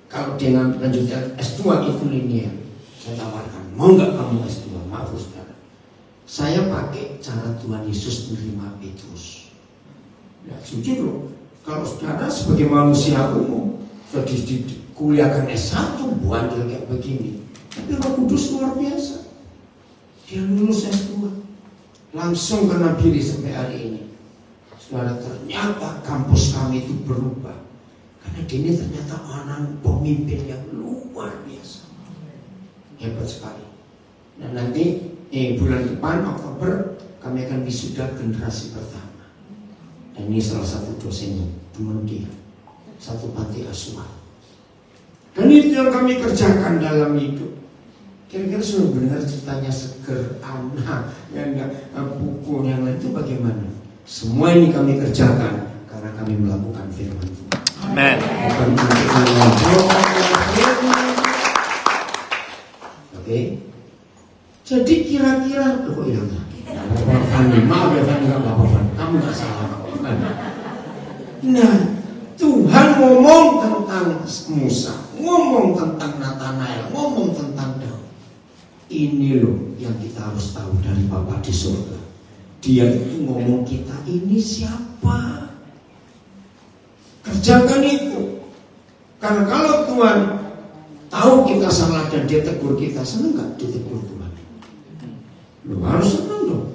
kalau dia lanjutkan S2 itu linear. Saya tawarkan, mau nggak kamu S2? Maaf saudara, saya pakai cara Tuhan Yesus menerima Petrus. Ya jujur loh, kalau saudara sebagai manusia umum sudah dikuliahkan S1 bandel kayak begini, tapi Roh Kudus luar biasa. Dia lulus S2 langsung ke Nabire sampai hari ini. Saudara, ternyata kampus kami itu berubah karena dia ini ternyata orang pemimpin yang luar biasa, hebat sekali. Nah nanti bulan depan Oktober kami akan wisuda generasi pertama. Dan ini salah satu dosennya, teman dia, satu panti asuhan. Dan itu yang kami kerjakan dalam hidup. Kira-kira sudah benar ceritanya Seger, Ana, yang buku yang lain itu bagaimana? Semua ini kami kerjakan karena kami melakukan firman Tuhan. Amen. Bukan untuk mengobrol. Oke. Jadi kira-kira kok hilang lagi? Maaf ya Fanny, nggak apa-apa. Kamu nggak salah. Nah, Tuhan ngomong tentang Musa, ngomong tentang Nathanael, ngomong tentang Daud. Ini loh yang kita harus tahu dari Bapa di surga. Dia itu ngomong kita ini siapa? Kerjakan itu. Karena kalau Tuhan tahu kita salah dan dia tegur kita, senang nggak ditegur Tuhan? Lo harus senang dong.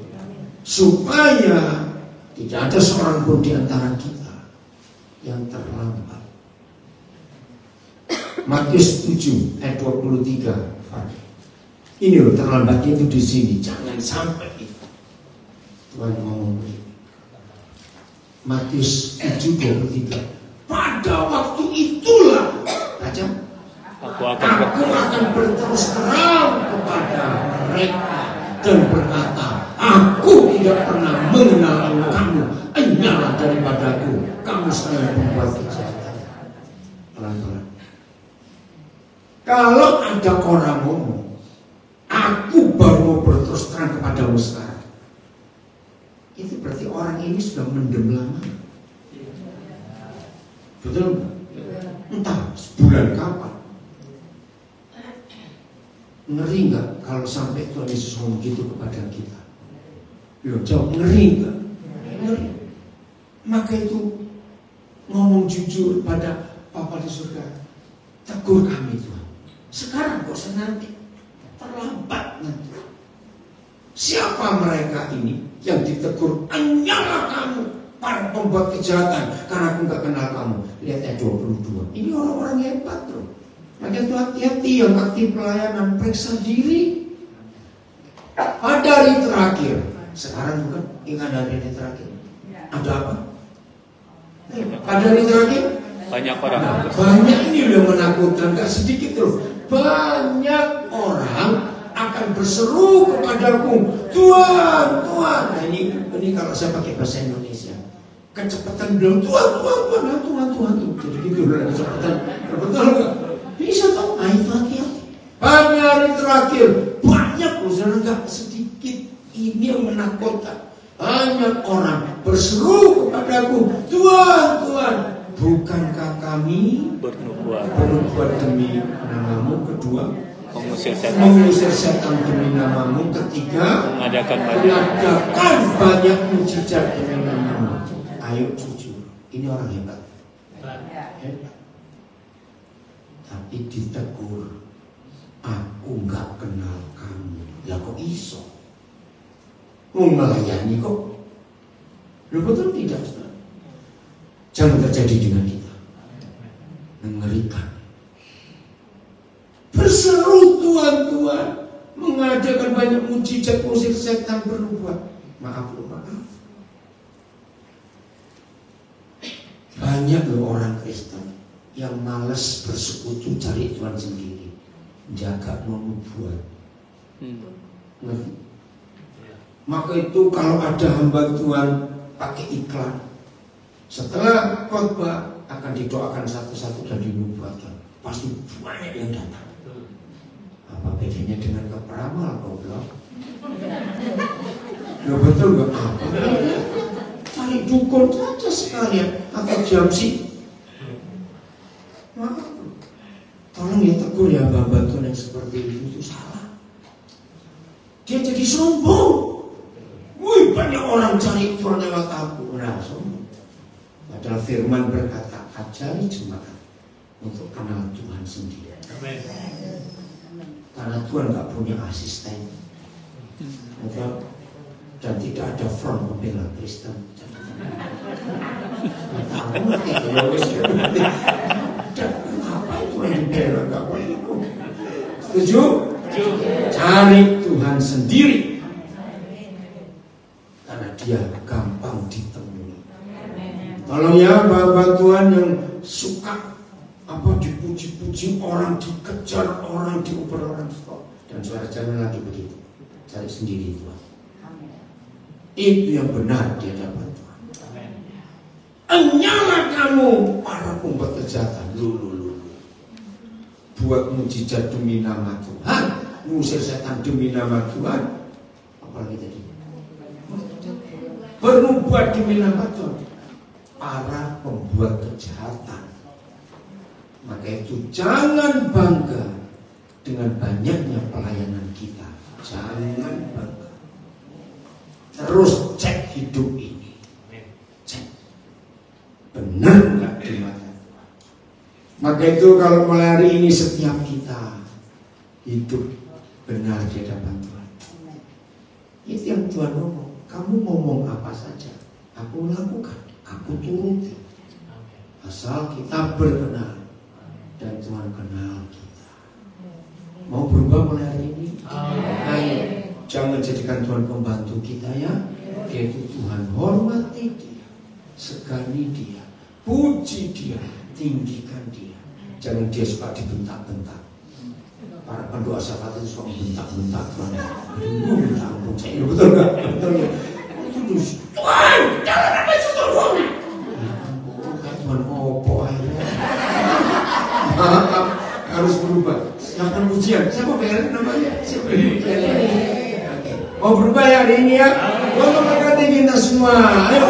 Supaya tidak ada seorang pun di antara kita yang terlambat. Matius 7 ayat 23. Ini loh terlambatnya itu di sini. Jangan sampai itu. Tuhan ngomong begini. Matius 7:23. Pada waktu itulah, baca. Aku akan berterus terang kepada mereka dan berkata, aku tidak pernah mengenal kamu. Enyahlah daripadaku, kamu sekalian pembuat kejahatan. Pelan-pelan. Kalau ada orang ngomong, aku baru mau berterus terang kepadamu sekarang, itu berarti orang ini sudah mendem lama. Betul? Entah sebulan kapan. Ngeri nggak kalau sampai Tuhan Yesus ngomong gitu kepada kita? Belum jawab, ngeri nggak? Ngeri. Maka itu ngomong jujur pada Bapa di surga. Tegur kami Tuhan. Sekarang kok nanti terlambat nanti. Siapa mereka ini yang ditegur? Hanyalah kamu, para pembuat kejahatan, karena aku nggak kenal kamu. Lihat ayat 22. Ini orang-orang hebat loh. Maka itu hati-hati yang aktif pelayanan, periksa diri. Pada hari terakhir, sekarang bukan ingat hari terakhir. Ada apa? Pada hari terakhir Banyak orang. banyak ini udah menakutkan, gak sedikit loh. Banyak orang akan berseru kepadaku, Tuhan, Tuhan. Nah ini kalau saya pakai bahasa Indonesia, kecepatan bilang Tuhan, Tuhan, Tuhan, Tuhan, Tuhan. Jadi gitu loh kecepatan. Betul nggak? Bisa tau? Nah itu hati-hati. Pada hari terakhir banyak loh, saudara, gak sedikit. Ini yang menakutkan. Banyak orang berseru kepadaku, Tuhan, Tuhan. Bukankah kami bernubuat demi namamu? Kedua, mengusir setan demi namamu. Ketiga, mengadakan banyak mujizat demi namamu. Ayo jujur, ini orang hebat. Hebat. Tapi ditegur, aku nggak kenal kamu. Ya kok iso? Mau melayani kok? Lu betul tidak? Jangan terjadi dengan kita. Mengerikan. Berseru Tuhan, Tuhan, mengadakan banyak mujizat, mengusir setan, bernubuat. Maaf. Banyak loh orang Kristen yang malas bersekutu cari Tuhan sendiri, jaga membuat. Ngerti? Maka itu kalau ada hamba Tuhan pakai iklan, setelah khotbah akan didoakan satu-satu dan dinubuatkan, pasti banyak yang datang. Apa bedanya dengan keperamal goblok? Ya betul nggak apa? Cari dukun saja sekalian atau jamsi. Maaf, tolong ya tegur ya hamba Tuhan yang seperti itu salah. Dia jadi sombong. Wih, banyak orang cari Tuhan lewat aku. Nah, sombong. Padahal firman berkata, ajari jemaat untuk kenal Tuhan sendiri. Amen. Karena Tuhan gak punya asisten, dan tidak ada front pembela Kristen. Apa itu yang dibela? Gak boleh. Setuju? Cari Tuhan sendiri. Karena dia gampang ditemui. Tolong ya Bapak Tuhan yang suka dipuji-puji orang, dikejar orang, diuber orang, stop. Dan saudara jangan lagi begitu. Cari sendiri Tuhan. Itu yang benar di hadapan Tuhan. Hanyalah kamu para pembuat kejahatan. Lu buat mujizat demi nama Tuhan, mengusir setan demi nama Tuhan. Apalagi tadi? Bernubuat demi nama Tuhan. Para pembuat kejahatan. Maka itu jangan bangga dengan banyaknya pelayanan kita. Jangan bangga. Terus cek hidup ini. Cek. Benar nggak di mata Tuhan? Maka itu kalau mulai hari ini setiap kita hidup benar di hadapan Tuhan. Itu yang Tuhan ngomong. Kamu ngomong apa saja, aku lakukan, aku turuti. Asal kita berkenan dan Tuhan kenal kita. Mau berubah mulai hari ini? Ayo, jangan jadikan Tuhan pembantu kita ya. Dia itu Tuhan, hormati dia, segani dia, puji dia, tinggikan dia. Jangan dia suka dibentak-bentak. Para pendoa syafaat itu suka bentak-bentak Tuhan. Minta ampun saya, betul nggak? Betul nggak? Itu Tuhan, jangan ada Tuhan. Tuhan opo akhirnya. Harus berubah. Siapa pujian? Siapa bayar namanya? Siapa Oke. Mau berubah ya hari ini ya? Tuhan memberkati kita semua. Ayo.